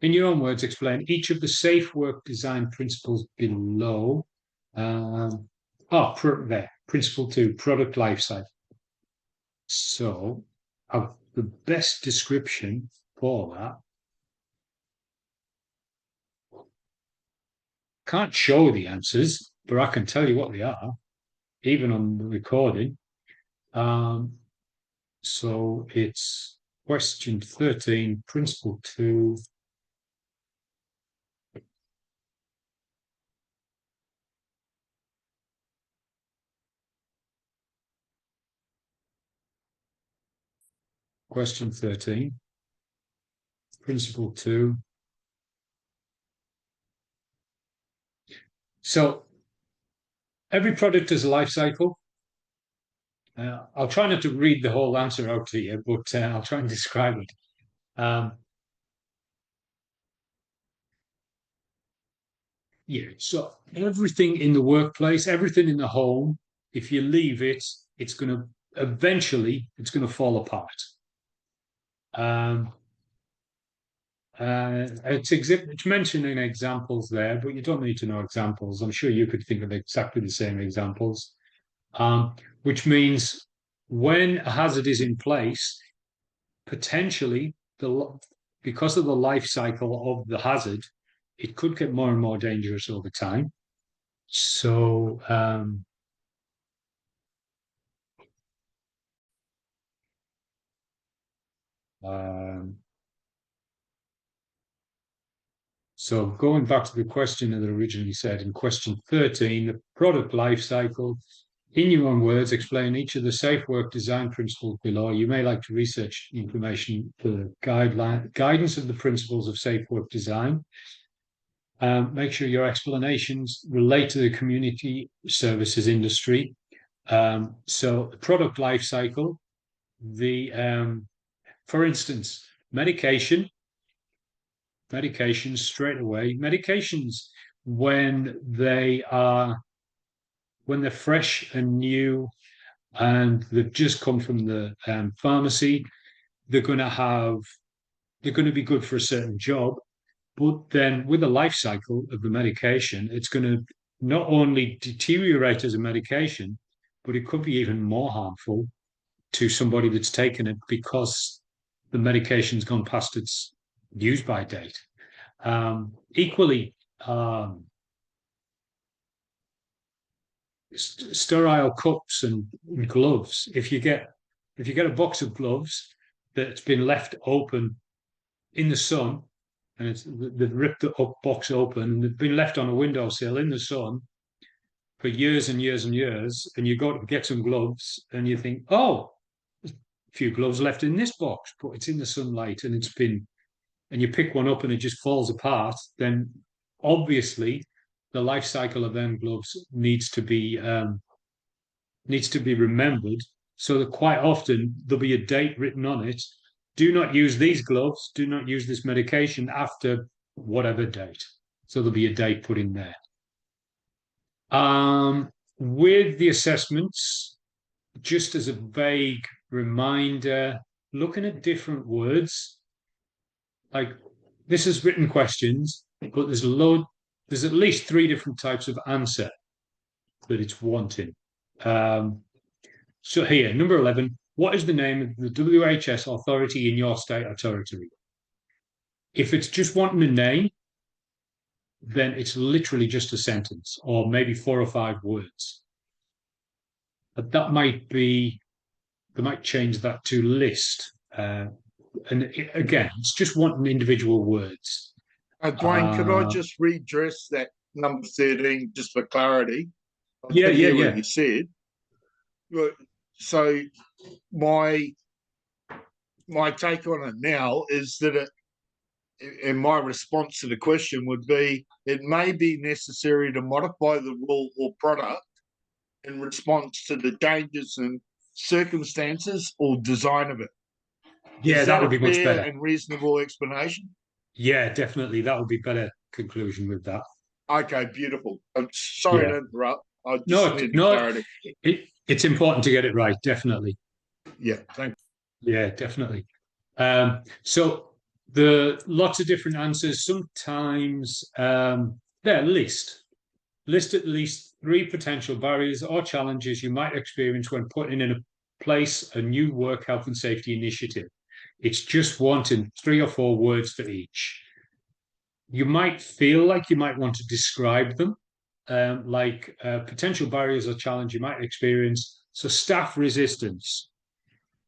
In your own words, explain each of the safe work design principles below. There, principle 2, product life cycle. So, the best description for that, can't show the answers, but I can tell you what they are, even on the recording. So it's question 13, principle 2. Question 13, principle 2. So every product has a life cycle. I'll try not to read the whole answer out to you, but I'll try and describe it. Yeah, so everything in the workplace, everything in the home, if you leave it, it's going to eventually fall apart. It's mentioning examples there, but you don't need to know examples. I'm sure you could think of exactly the same examples, which means when a hazard is in place, potentially because of the life cycle of the hazard, it could get more and more dangerous over time. So so going back to the question that I originally said in question 13, the product life cycle, in your own words, explain each of the safe work design principles below. You may like to research information for guidance of the principles of safe work design. Make sure your explanations relate to the community services industry. So the product life cycle, for instance, medications straight away. Medications, when they are when they're fresh and new and they've just come from the pharmacy, they're going to have they're going to be good for a certain job. But then with the life cycle of the medication, it's going to not only deteriorate as a medication, but it could be even more harmful to somebody that's taken it because the medication's gone past its use by date. Equally, sterile cups and gloves. If you get a box of gloves that's been left open in the sun, and they've ripped the box open and they've been left on a windowsill in the sun for years and years and years, and you go to get some gloves and you think, oh, there's a few gloves left in this box, but it's in the sunlight and and you pick one up and it just falls apart, then obviously the life cycle of them gloves needs to be remembered, so that quite often there'll be a date written on it. Do not use these gloves, do not use this medication after whatever date. So there'll be a date put in there. With the assessments, just as a vague reminder, looking at different words, like this is written questions, but there's at least 3 different types of answer that it's wanting. So here, number 11, what is the name of the WHS authority in your state or territory? If it's just wanting a name, then it's literally just a sentence or maybe 4 or 5 words. But they might change that to list. And again, it's just wanting individual words. Dwayne, could I just redress that number 13 just for clarity? Yeah. What you said. So my take on it now is that and my response to the question would be, it may be necessary to modify the rule or product in response to the dangers and circumstances or design of it. Yeah, that would be much better. And reasonable explanation. Yeah, definitely. That would be better conclusion with that. Okay, beautiful. I'm sorry to interrupt. I just need clarity. It's important to get it right, definitely. Yeah, thank you. Yeah, definitely. So the lots of different answers. Sometimes list at least 3 potential barriers or challenges you might experience when putting in place a new work health and safety initiative. It's just wanting 3 or 4 words for each. You might feel like you might want to describe them, like potential barriers or challenge you might experience. So staff resistance.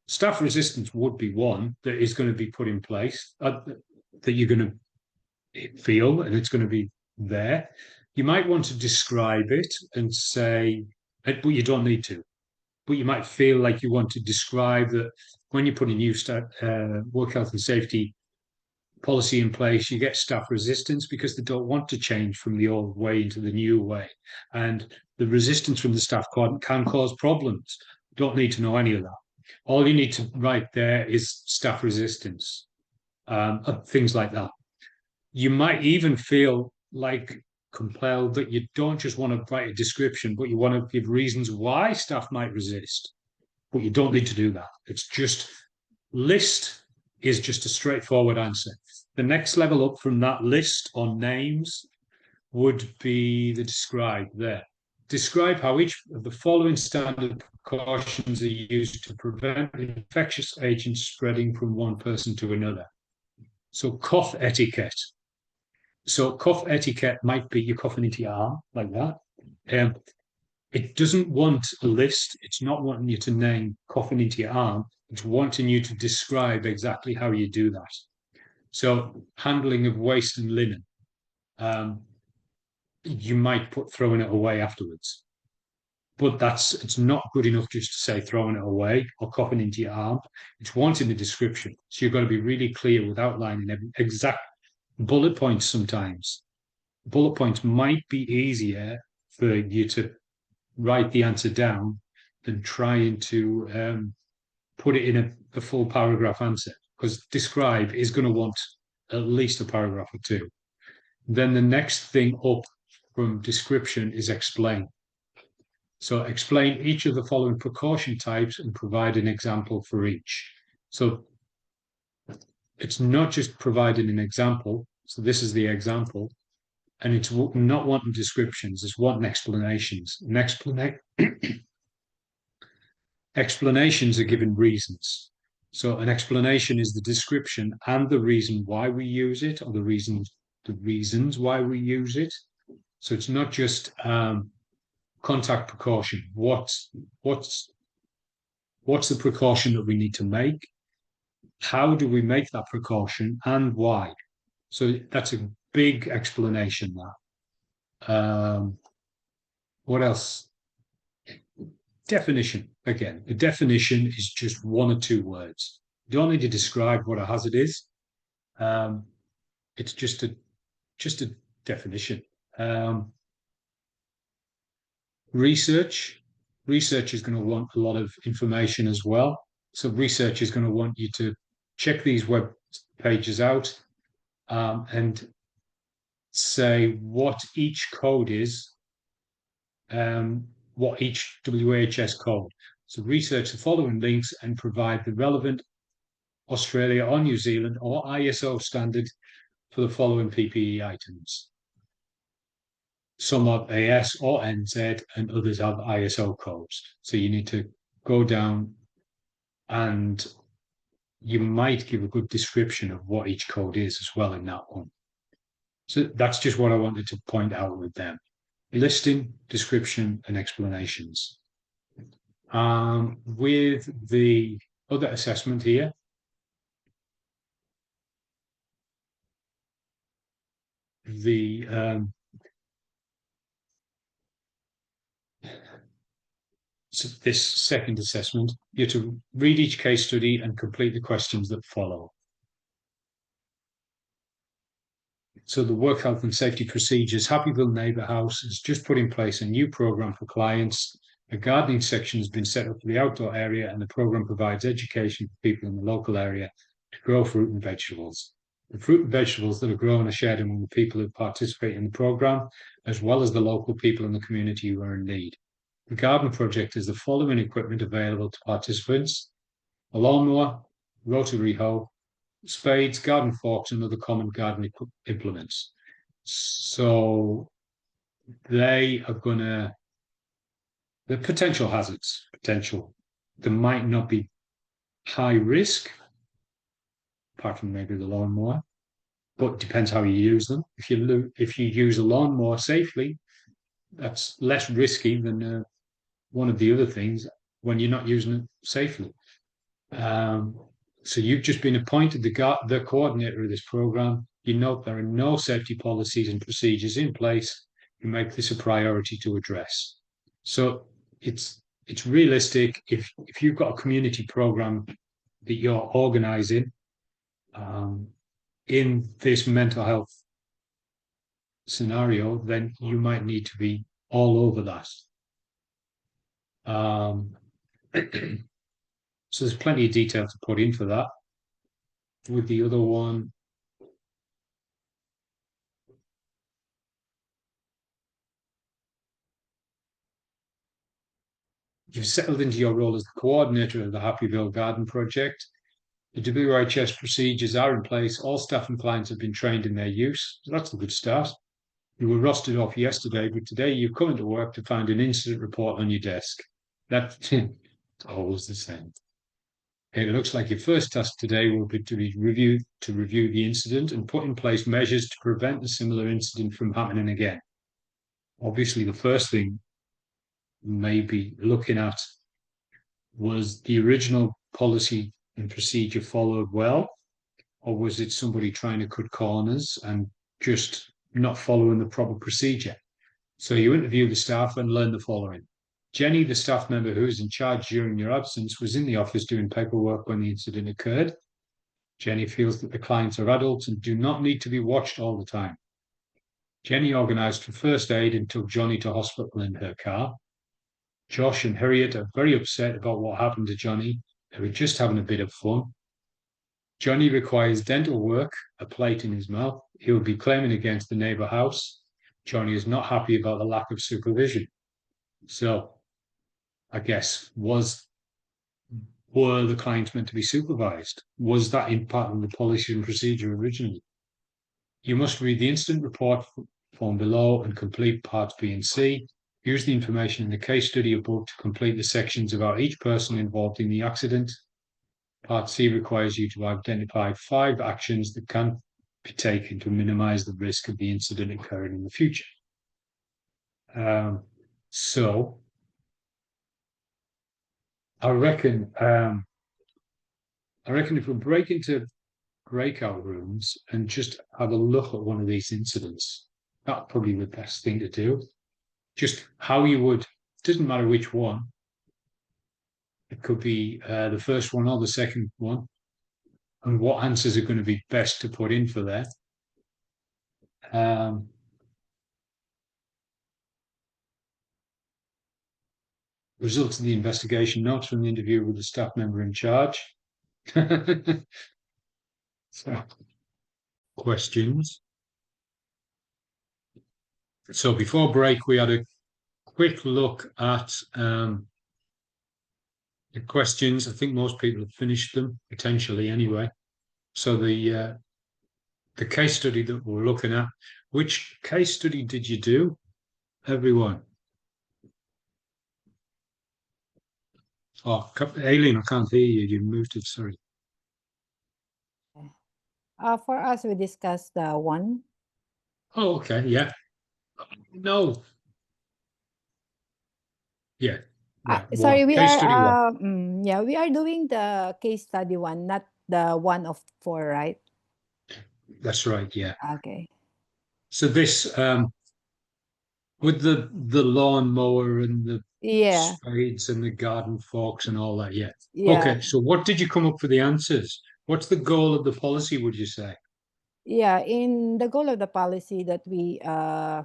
Staff resistance would be one that is going to be put in place, that you're going to feel, and it's going to be there. You might want to describe it and say, but you don't need to. But you might feel like you want to describe that when you put a new work health and safety policy in place, you get staff resistance because they don't want to change from the old way into the new way. And the resistance from the staff can cause problems. Don't need to know any of that. All you need to write there is staff resistance, things like that. You might even feel like compelled that you don't just want to write a description, but you want to give reasons why staff might resist. But you don't need to do that. It's just list is just a straightforward answer. The next level up from that list on names would be the describe there. Describe how each of the following standard precautions are used to prevent infectious agents spreading from one person to another. So cough etiquette. So cough etiquette might be you coughing into your arm like that. It doesn't want a list. It's not wanting you to name coughing into your arm. It's wanting you to describe exactly how you do that. So handling of waste and linen. You might put throwing it away afterwards. But it's not good enough just to say throwing it away or coughing into your arm. It's wanting the description. So you've got to be really clear with outlining exact bullet points sometimes. Bullet points might be easier for you to write the answer down than trying to put it in a full paragraph answer, because describe is going to want at least a paragraph or 2. Then the next thing up from description is explain. So explain each of the following precaution types and provide an example for each. So it's not just providing an example. So this is the example. And it's not wanting descriptions, it's wanting explanations. Explanations are given reasons. So an explanation is the description and the reason why we use it, or the reasons why we use it. So it's not just contact precaution. What's the precaution that we need to make? How do we make that precaution and why? So that's a big explanation there. What else? Definition. Again, a definition is just one or two words. You don't need to describe what a hazard is. It's just a definition. Research. Research is going to want a lot of information as well. So research is going to want you to check these web pages out and say what each code is, what each WHS code. So research the following links and provide the relevant Australia or New Zealand or ISO standard for the following PPE items. Some have AS or NZ and others have ISO codes. So you need to go down and you might give a good description of what each code is as well in that one. So that's just what I wanted to point out with them. Listing, description, and explanations. With the other assessment here, so this second assessment, you're to read each case study and complete the questions that follow. So the Work Health and Safety Procedures Happyville Neighbour House has just put in place a new programme for clients. A gardening section has been set up for the outdoor area, and the programme provides education for people in the local area to grow fruit and vegetables. The fruit and vegetables that are grown are shared among the people who participate in the programme, as well as the local people in the community who are in need. The garden project has the following equipment available to participants: a lawnmower, rotary hoe, spades, garden forks, and other common garden implements. So they are the potential hazards, they might not be high risk, apart from maybe the lawnmower, but it depends how you use them. If you use a lawnmower safely, that's less risky than one of the other things when you're not using it safely. So you've just been appointed the coordinator of this program. You note there are no safety policies and procedures in place. You make this a priority to address. So it's realistic. If you've got a community program that you're organising in this mental health scenario, then you might need to be all over that. So there's plenty of detail to put in for that. With the other one, you've settled into your role as the coordinator of the Happyville Garden Project. The WHS procedures are in place. All staff and clients have been trained in their use. So that's a good start. You were rostered off yesterday, but today you've come into work to find an incident report on your desk. That's always the same. It looks like your first task today will be to review the incident and put in place measures to prevent a similar incident from happening again. Obviously, the first thing maybe looking at was the original policy and procedure followed well, or was it somebody trying to cut corners and just not following the proper procedure? So you interview the staff and learn the following. Jenny, the staff member who was in charge during your absence, was in the office doing paperwork when the incident occurred. Jenny feels that the clients are adults and do not need to be watched all the time. Jenny organised for first aid and took Johnny to hospital in her car. Josh and Harriet are very upset about what happened to Johnny. They were just having a bit of fun. Johnny requires dental work, a plate in his mouth. He will be claiming against the neighbour house. Johnny is not happy about the lack of supervision. So I guess, were the clients meant to be supervised? Was that in part of the policy and procedure originally? You must read the incident report form below and complete parts B and C. Use the information in the case study above to complete the sections about each person involved in the accident. Part C requires you to identify 5 actions that can be taken to minimize the risk of the incident occurring in the future. So I reckon if we break into breakout rooms and just have a look at one of these incidents, that's probably the best thing to do. Just how you would, doesn't matter which one. It could be the first one or the second one, and what answers are going to be best to put in for that. Results of the investigation, notes from the interview with the staff member in charge. So, questions. So before break, we had a quick look at the questions. I think most people have finished them, potentially anyway. So the case study that we're looking at, which case study did you do, everyone? Oh, Aileen, I can't hear you. You moved it, sorry. For us, we discussed the one. Oh, okay, yeah. No. Yeah. Right. Sorry, we Case study are one. yeah, we are doing the case study one, not the one of 4, right? That's right, yeah. Okay. So this with the lawnmower and the Yeah. spades and the garden forks and all that, yeah. Yeah. Okay, so what did you come up for the answers? What's the goal of the policy, would you say? Yeah, in the goal of the policy that we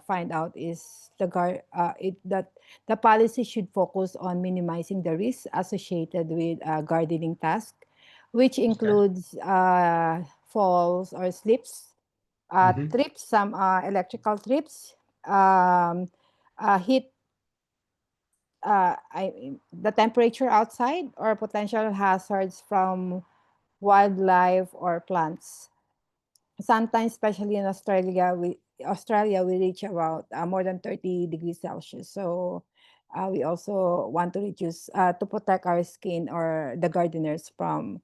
find out is that the policy should focus on minimizing the risks associated with gardening task, which includes falls or slips, Mhm. trips, some electrical trips, heat, the temperature outside, or potential hazards from wildlife or plants. Sometimes, especially in Australia, we reach about more than 30 degrees Celsius. So we also want to reduce to protect our skin or the gardeners from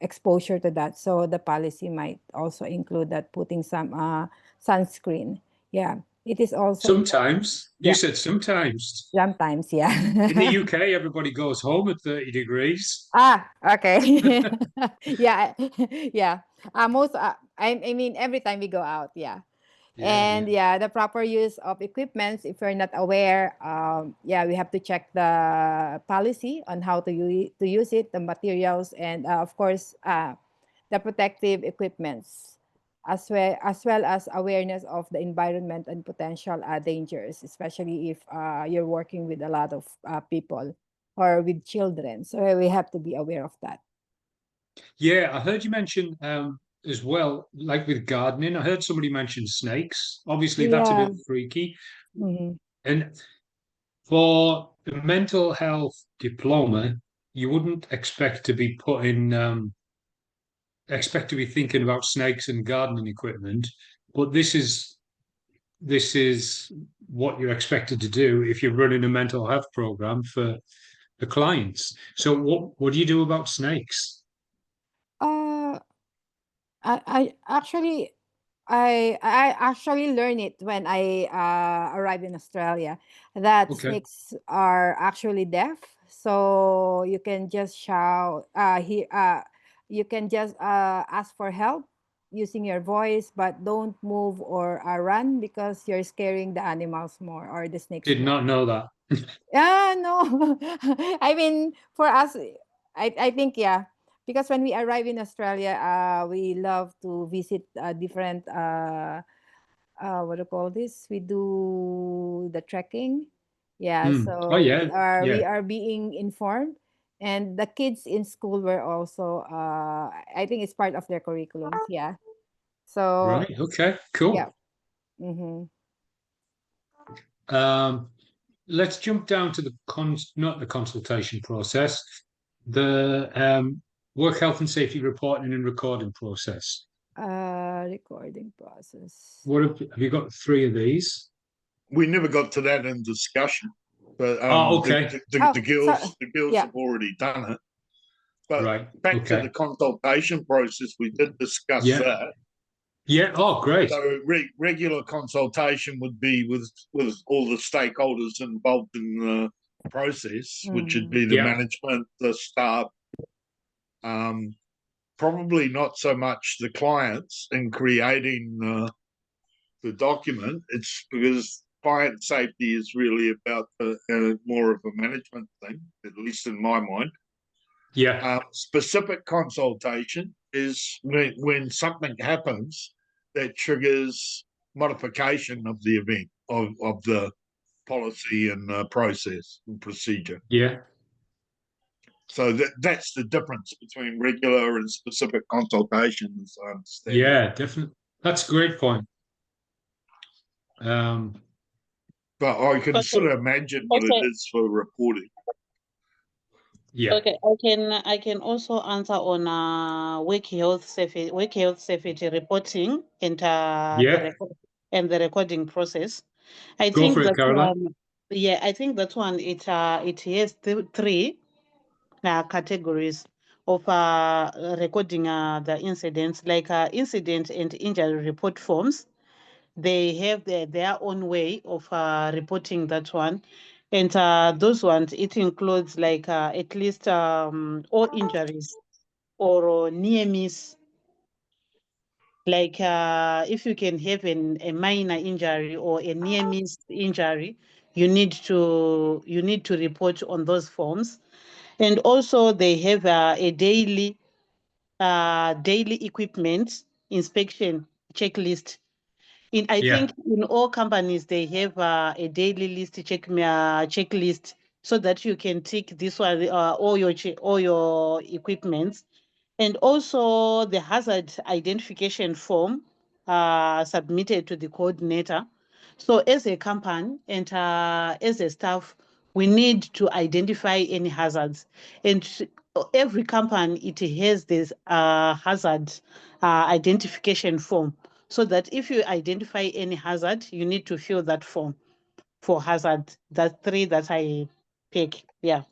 exposure to that. So the policy might also include that putting some sunscreen. Yeah, it is also Sometimes. You yeah, said sometimes. sometimes, yeah. In the UK, everybody goes home at 30 degrees. Okay. Yeah, yeah. Most I mean every time we go out, yeah. Yeah, yeah. And yeah, the proper use of equipments, if you're not aware, yeah, we have to check the policy on how to use it, the materials, and of course, the protective equipments, as well as awareness of the environment and potential dangers, especially if you're working with a lot of people or with children. So we have to be aware of that. Yeah, I heard you mention as well, like with gardening, I heard somebody mention snakes. Obviously, that's a Yeah. bit freaky. Mhm. And for a mental health diploma, you wouldn't expect to be thinking about snakes and gardening equipment, but this is what you're expected to do if you're running a mental health program for the clients. So what do you do about snakes? Uh, I actually I actually learned it when I arrived in Australia that Okay. snakes are actually deaf, so you can just shout. You can just ask for help using your voice, but don't move or run because you're scaring the animals more or the snakes Did more. not know that. Yeah, no. I mean, for us, I think, yeah, because when we arrive in Australia, we love to visit different, what do you call this? We do the trekking. Yeah, Oh so yeah, we yeah. are being informed, and the kids in school were also, I think it's part of their curriculums. Yeah. So Right. Okay. yeah. Cool. Mm-hmm. Um, let's jump down to the not the consultation process, the work health and safety reporting and recording process. Recording process. What have you got? 3 of these? We never got to that in discussion, but okay. the girls yeah. have already done it. But Right. back to the consultation process, we did discuss that. Yeah. Oh, great. So regular consultation would be with all the stakeholders involved in the process, which would be the management, the staff, probably not so much the clients in creating the document. It's because client safety is really about more of a management thing, at least in my mind. Yeah. Specific consultation is when something happens that triggers modification of the event, of the policy and process and procedure. Yeah. So that's the difference between regular and specific consultations, I understand. Yeah, definitely. That's a great point. But I can sort of imagine what it is for reporting. Yeah. Okay, I can also answer on work health safety reporting and the recording process. I think that one, I think that one it has 3 categories of recording the incidents, like incident and injury report forms. They have their own way of reporting that one. And those ones, it includes like at least all injuries or near miss. Like if you can have a minor injury or a near miss injury, you need to report on those forms. And also they have a daily equipment inspection checklist. I think in all companies they have a daily list checklist, so that you can tick this one, all your equipments. And also the hazard identification form submitted to the coordinator. So as a company and as a staff, we need to identify any hazards. And every company, it has this hazard identification form, so that if you identify any hazard, you need to fill that form for hazard. That's 3 that I pick. Yeah.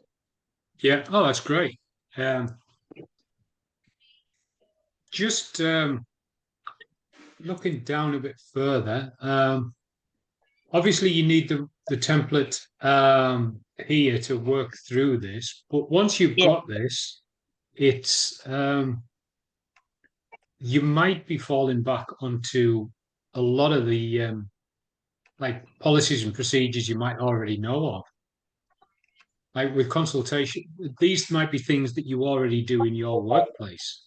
Yeah. Oh, that's great. Just looking down a bit further, obviously you need the template here to work through this, but once you've got this, it's you might be falling back onto a lot of the like policies and procedures you might already know of. Like with consultation, these might be things that you already do in your workplace.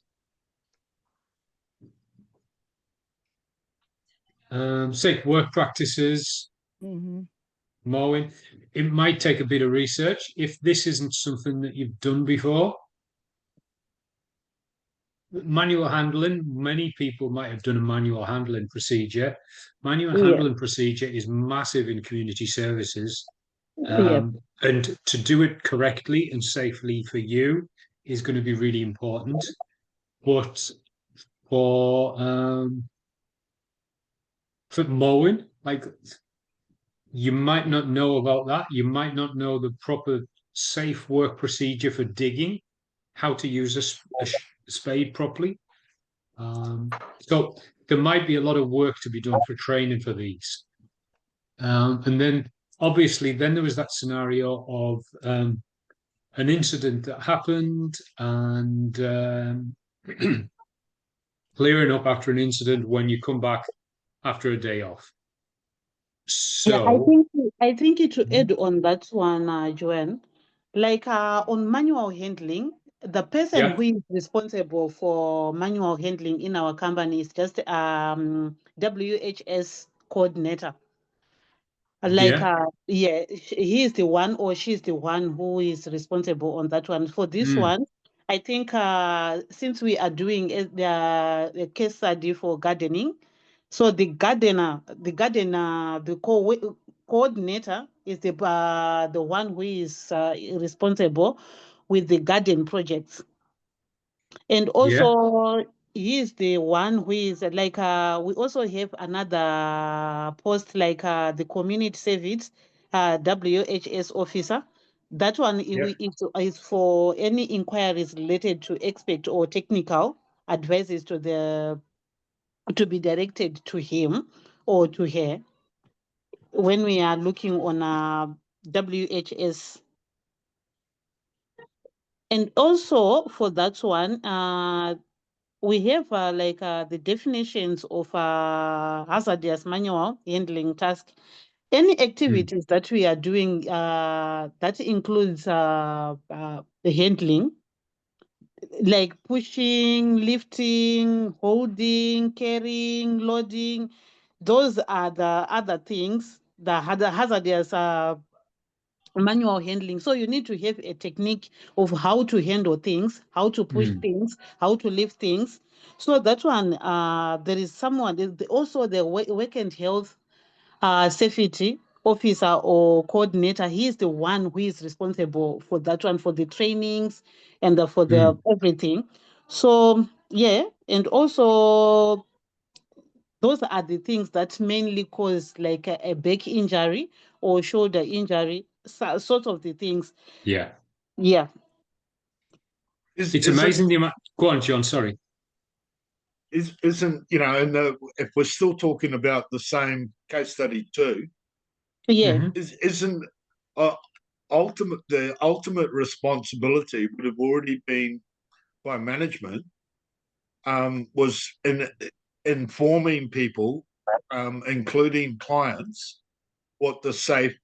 Say work practices, mowing. It might take a bit of research. If this isn't something that you've done before, manual handling, many people might have done a manual handling procedure. Manual handling procedure is massive in community services. And to do it correctly and safely for you is going to be really important. But for mowing, like you might not know about that. You might not know the proper safe work procedure for digging, how to use a spade properly. So there might be a lot of work to be done for training for these. And then obviously then there was that scenario of an incident that happened and clearing up after an incident when you come back after a day off. So I think to add on that one, Joanne, like on manual handling, the person who is responsible for manual handling in our company is just WHS coordinator. Like he is the one or she is the one who is responsible on that one. For this one, I think since we are doing the case study for gardening, so the coordinator is the one who is responsible with the garden projects. And also he is the one who is like, we also have another post like the community service, WHS officer. That one is for any inquiries related to expert or technical advices to be directed to him or to her when we are looking on WHS. And also for that one, we have the definitions of hazardous manual handling task. Any activities that we are doing that includes the handling, like pushing, lifting, holding, carrying, loading. Those are the other things, the hazardous manual handling. So you need to have a technique of how to handle things, how to push things, how to lift things. So that one, there is someone, also the work and health safety officer or coordinator. He is the one who is responsible for that one, for the trainings and for the everything. So yeah, and also those are the things that mainly cause like a back injury or shoulder injury, sort of the things. Yeah. It's amazing the amount. Go on, John. Sorry. Isn't, and if we're still talking about the same case study too, isn't the ultimate responsibility would have already been by management, was in informing people, including clients, what the safe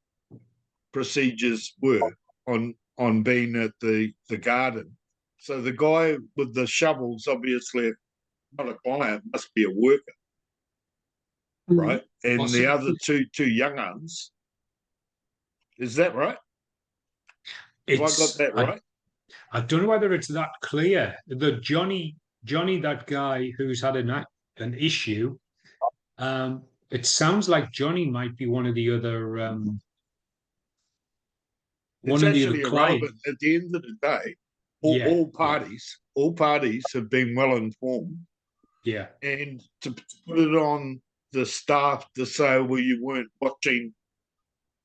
procedures were on being at the garden. So the guy with the shovels, obviously not a client, must be a worker, right? And possibly. The other two young uns, is that right? Have I got that right? I don't know whether it's that clear. The Johnny, that guy who's had an issue. It sounds like Johnny might be one of the other. It's actually irrelevant. At the end of the day, all parties have been well informed. Yeah. And to put it on the staff to say, well, you weren't watching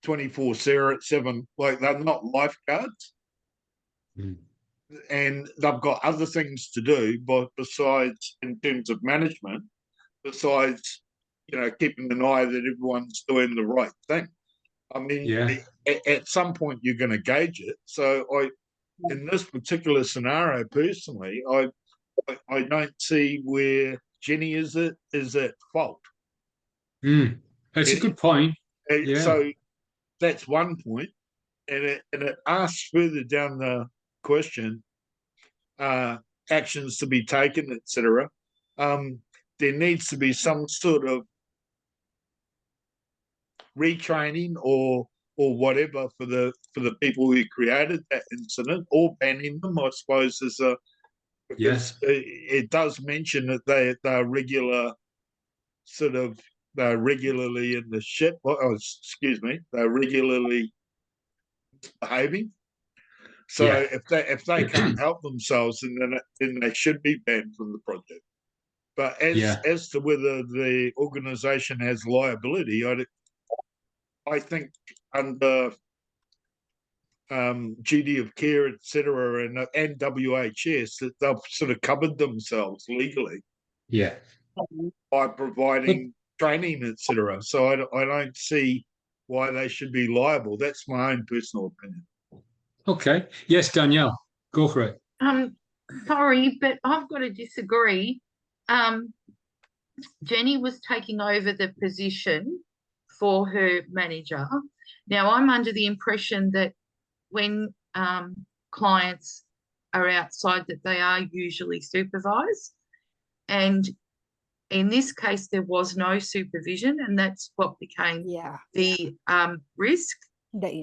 24/7, like they're not lifeguards. And they've got other things to do, but besides, in terms of management, besides, keeping an eye that everyone's doing the right thing. I mean, at some point you're going to gauge it. So in this particular scenario, personally, I don't see where Jenny is at fault. That's a good point. So that's one point, and it asks further down the question, actions to be taken, etc. There needs to be some sort of retraining or whatever for the people who created that incident, or banning them, I suppose, because it does mention that they're regularly in the ship. They're regularly misbehaving. So if they can't help themselves, then they should be banned from the project. But as to whether the organisation has liability, I think under duty of care, etc., and WHS, that they've sort of covered themselves legally. Yeah. By providing training, etc. So I don't see why they should be liable. That's my own personal opinion. Okay. Yes, Danielle, go for it. Sorry, but I've got to disagree. Jenny was taking over the position for her manager. Now, I'm under the impression that when clients are outside, that they are usually supervised. And in this case, there was no supervision, and that's what became the risk.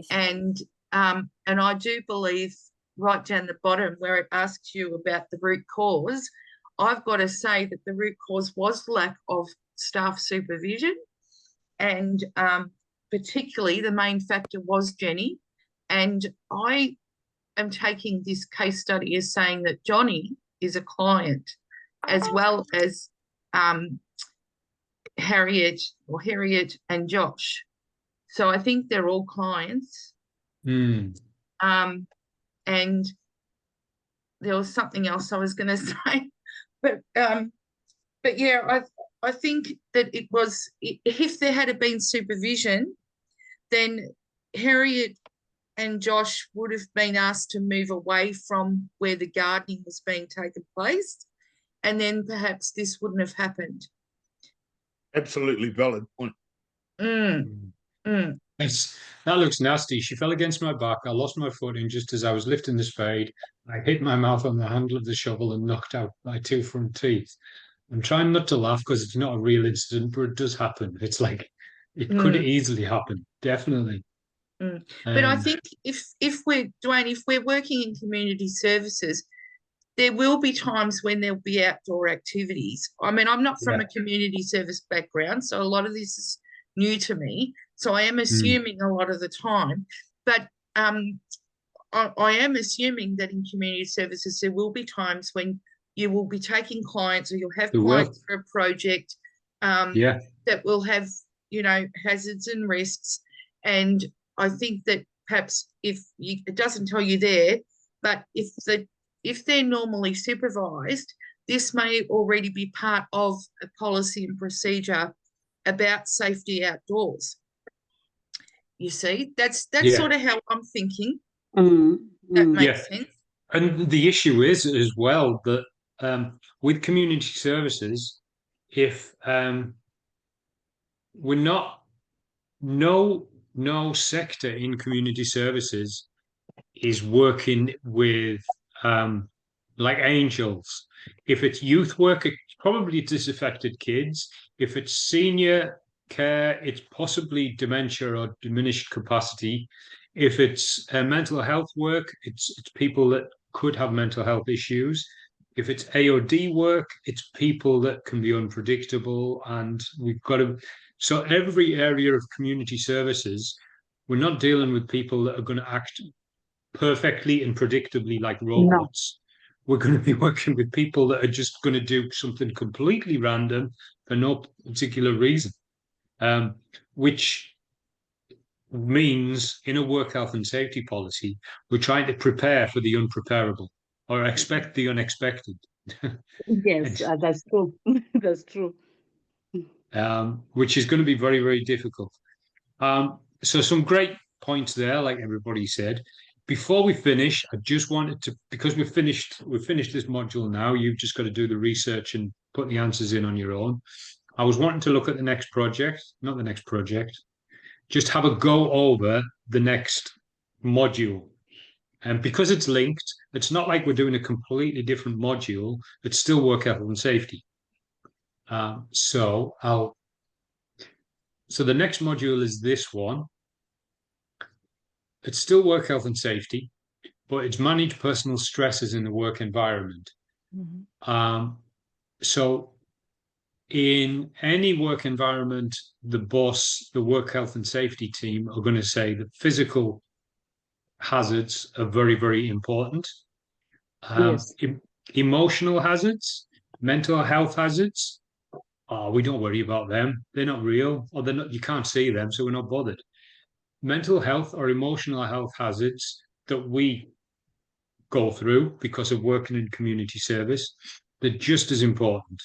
And I do believe right down the bottom where it asks you about the root cause, I've got to say that the root cause was lack of staff supervision. And particularly the main factor was Jenny. And I am taking this case study as saying that Johnny is a client as well as Harriet and Josh. So I think they're all clients. Mm. And there was something else I was going to say, but yeah, I think that it was, if there had been supervision, then Harriet and Josh would have been asked to move away from where the gardening was being taken place, and then perhaps this wouldn't have happened. Absolutely valid point. That looks nasty. She fell against my back. I lost my footing just as I was lifting the spade. I hit my mouth on the handle of the shovel and knocked out my 2 front teeth. I'm trying not to laugh because it's not a real incident, but it does happen. It's like it could easily happen, definitely. But I think if we're working in community services, there will be times when there'll be outdoor activities. I mean, I'm not from a community service background, so a lot of this is new to me. So I am assuming a lot of the time, but I am assuming that in community services there will be times when you will be taking clients, or you'll have clients for a project that will have, you know, hazards and risks. And I think that perhaps it doesn't tell you there, but if they're normally supervised, this may already be part of a policy and procedure about safety outdoors. You see, that's sort of how I'm thinking. That makes sense. And the issue is as well that with community services, if we're not, no sector in community services is working with like angels. If it's youth work, it's probably disaffected kids. If it's senior care, it's possibly dementia or diminished capacity. If it's mental health work, it's people that could have mental health issues. If it's AOD work, it's people that can be unpredictable, and we've got to. So every area of community services, we're not dealing with people that are going to act perfectly and predictably like robots. No. We're going to be working with people that are just going to do something completely random for no particular reason, which means in a work health and safety policy, we're trying to prepare for the unpreparable or expect the unexpected. Yes, that's true. That's true. Which is going to be very, very difficult. So some great points there, like everybody said. Before we finish, I just wanted to, because we've finished this module now, you've just got to do the research and put the answers in on your own. I was wanting to look at the next project, not the next project, just have a go over the next module. And because it's linked, it's not like we're doing a completely different module. It's still work health and safety. So the next module is this one. It's still work health and safety, but it's manage personal stresses in the work environment. So in any work environment, the boss, the work health and safety team are going to say that physical hazards are very, very important. Emotional hazards, mental health hazards, we don't worry about them. They're not real, or they're not, you can't see them, so we're not bothered. Mental health or emotional health hazards that we go through because of working in community service, they're just as important.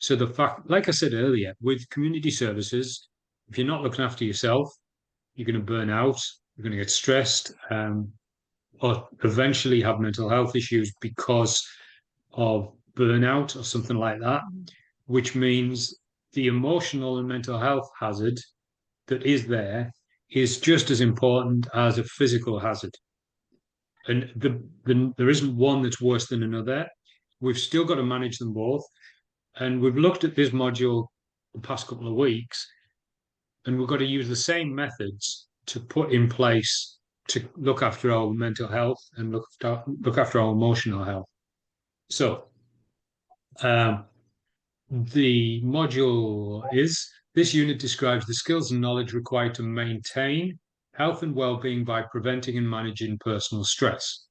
So the fact, like I said earlier, with community services, if you're not looking after yourself, you're going to burn out, you're going to get stressed, or eventually have mental health issues because of burnout or something like that, which means the emotional and mental health hazard that is there is just as important as a physical hazard. And there isn't one that's worse than another. We've still got to manage them both. And we've looked at this module the past couple of weeks, and we've got to use the same methods to put in place to look after our mental health and look after our emotional health. So the module is This unit describes the skills and knowledge required to maintain health and well-being by preventing and managing personal stress.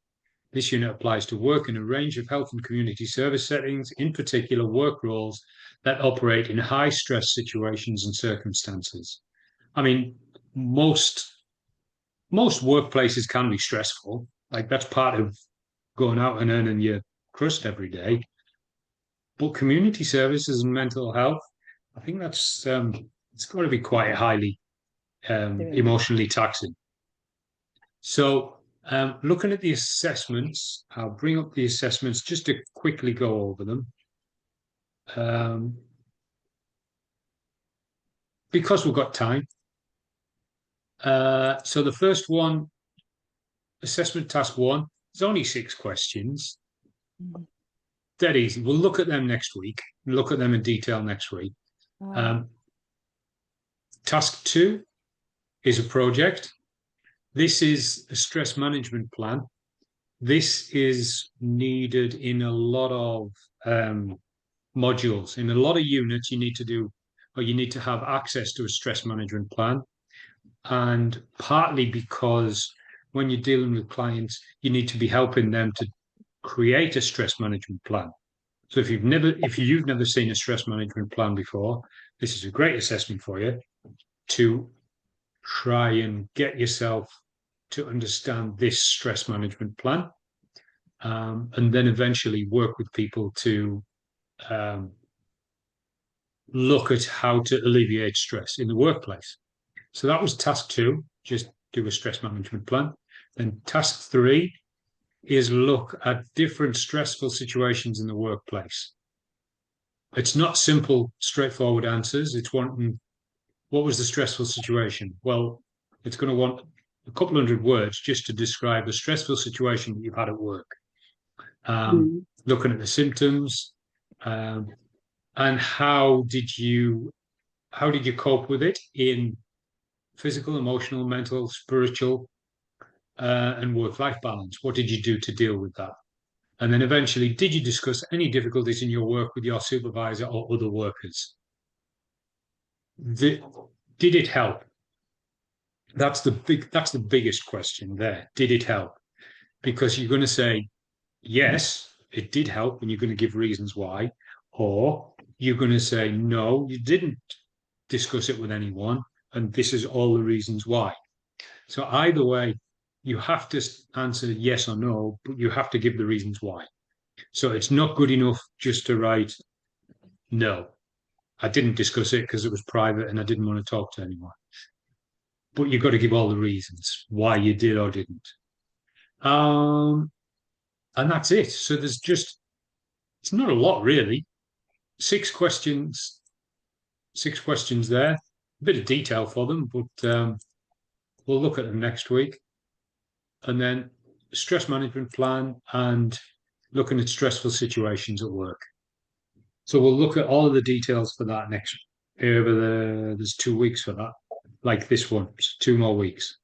This unit applies to work in a range of health and community service settings, in particular work roles that operate in high stress situations and circumstances. I mean, most workplaces can be stressful. Like, that's part of going out and earning your crust every day. But community services and mental health, I think that's it's got to be quite highly emotionally taxing. So looking at the assessments, I'll bring up the assessments just to quickly go over them. Because we've got time. So the first one, assessment task 1, there's only 6 questions. Dead easy. We'll look at them next week. We'll look at them in detail next week. Task 2 is a project. This is a stress management plan. This is needed in a lot of modules. In a lot of units, you need to do, or you need to have access to a stress management plan. And partly because when you're dealing with clients, you need to be helping them to create a stress management plan. So if you've never seen a stress management plan before, this is a great assessment for you to try and get yourself to understand this stress management plan, and then eventually work with people to look at how to alleviate stress in the workplace. So that was task 2, just do a stress management plan. Then task 3 is look at different stressful situations in the workplace. It's not simple, straightforward answers. It's wanting, what was the stressful situation? Well, it's going to want a couple hundred words just to describe a stressful situation that you've had at work. Looking at the symptoms, and how did you cope with it in physical, emotional, mental, spiritual, and work-life balance? What did you do to deal with that? And then eventually, did you discuss any difficulties in your work with your supervisor or other workers? Did it help? That's the biggest question there. Did it help? Because you're going to say, yes, it did help, and you're going to give reasons why, or you're going to say, no, you didn't discuss it with anyone, and this is all the reasons why. So either way, you have to answer yes or no, but you have to give the reasons why. So it's not good enough just to write, no, I didn't discuss it because it was private and I didn't want to talk to anyone. But you've got to give all the reasons why you did or didn't. And that's it. So it's not a lot really. 6 questions there, a bit of detail for them, but we'll look at them next week. And then stress management plan and looking at stressful situations at work. So we'll look at all of the details for that next, there's 2 weeks for that, like this one, 2 more weeks.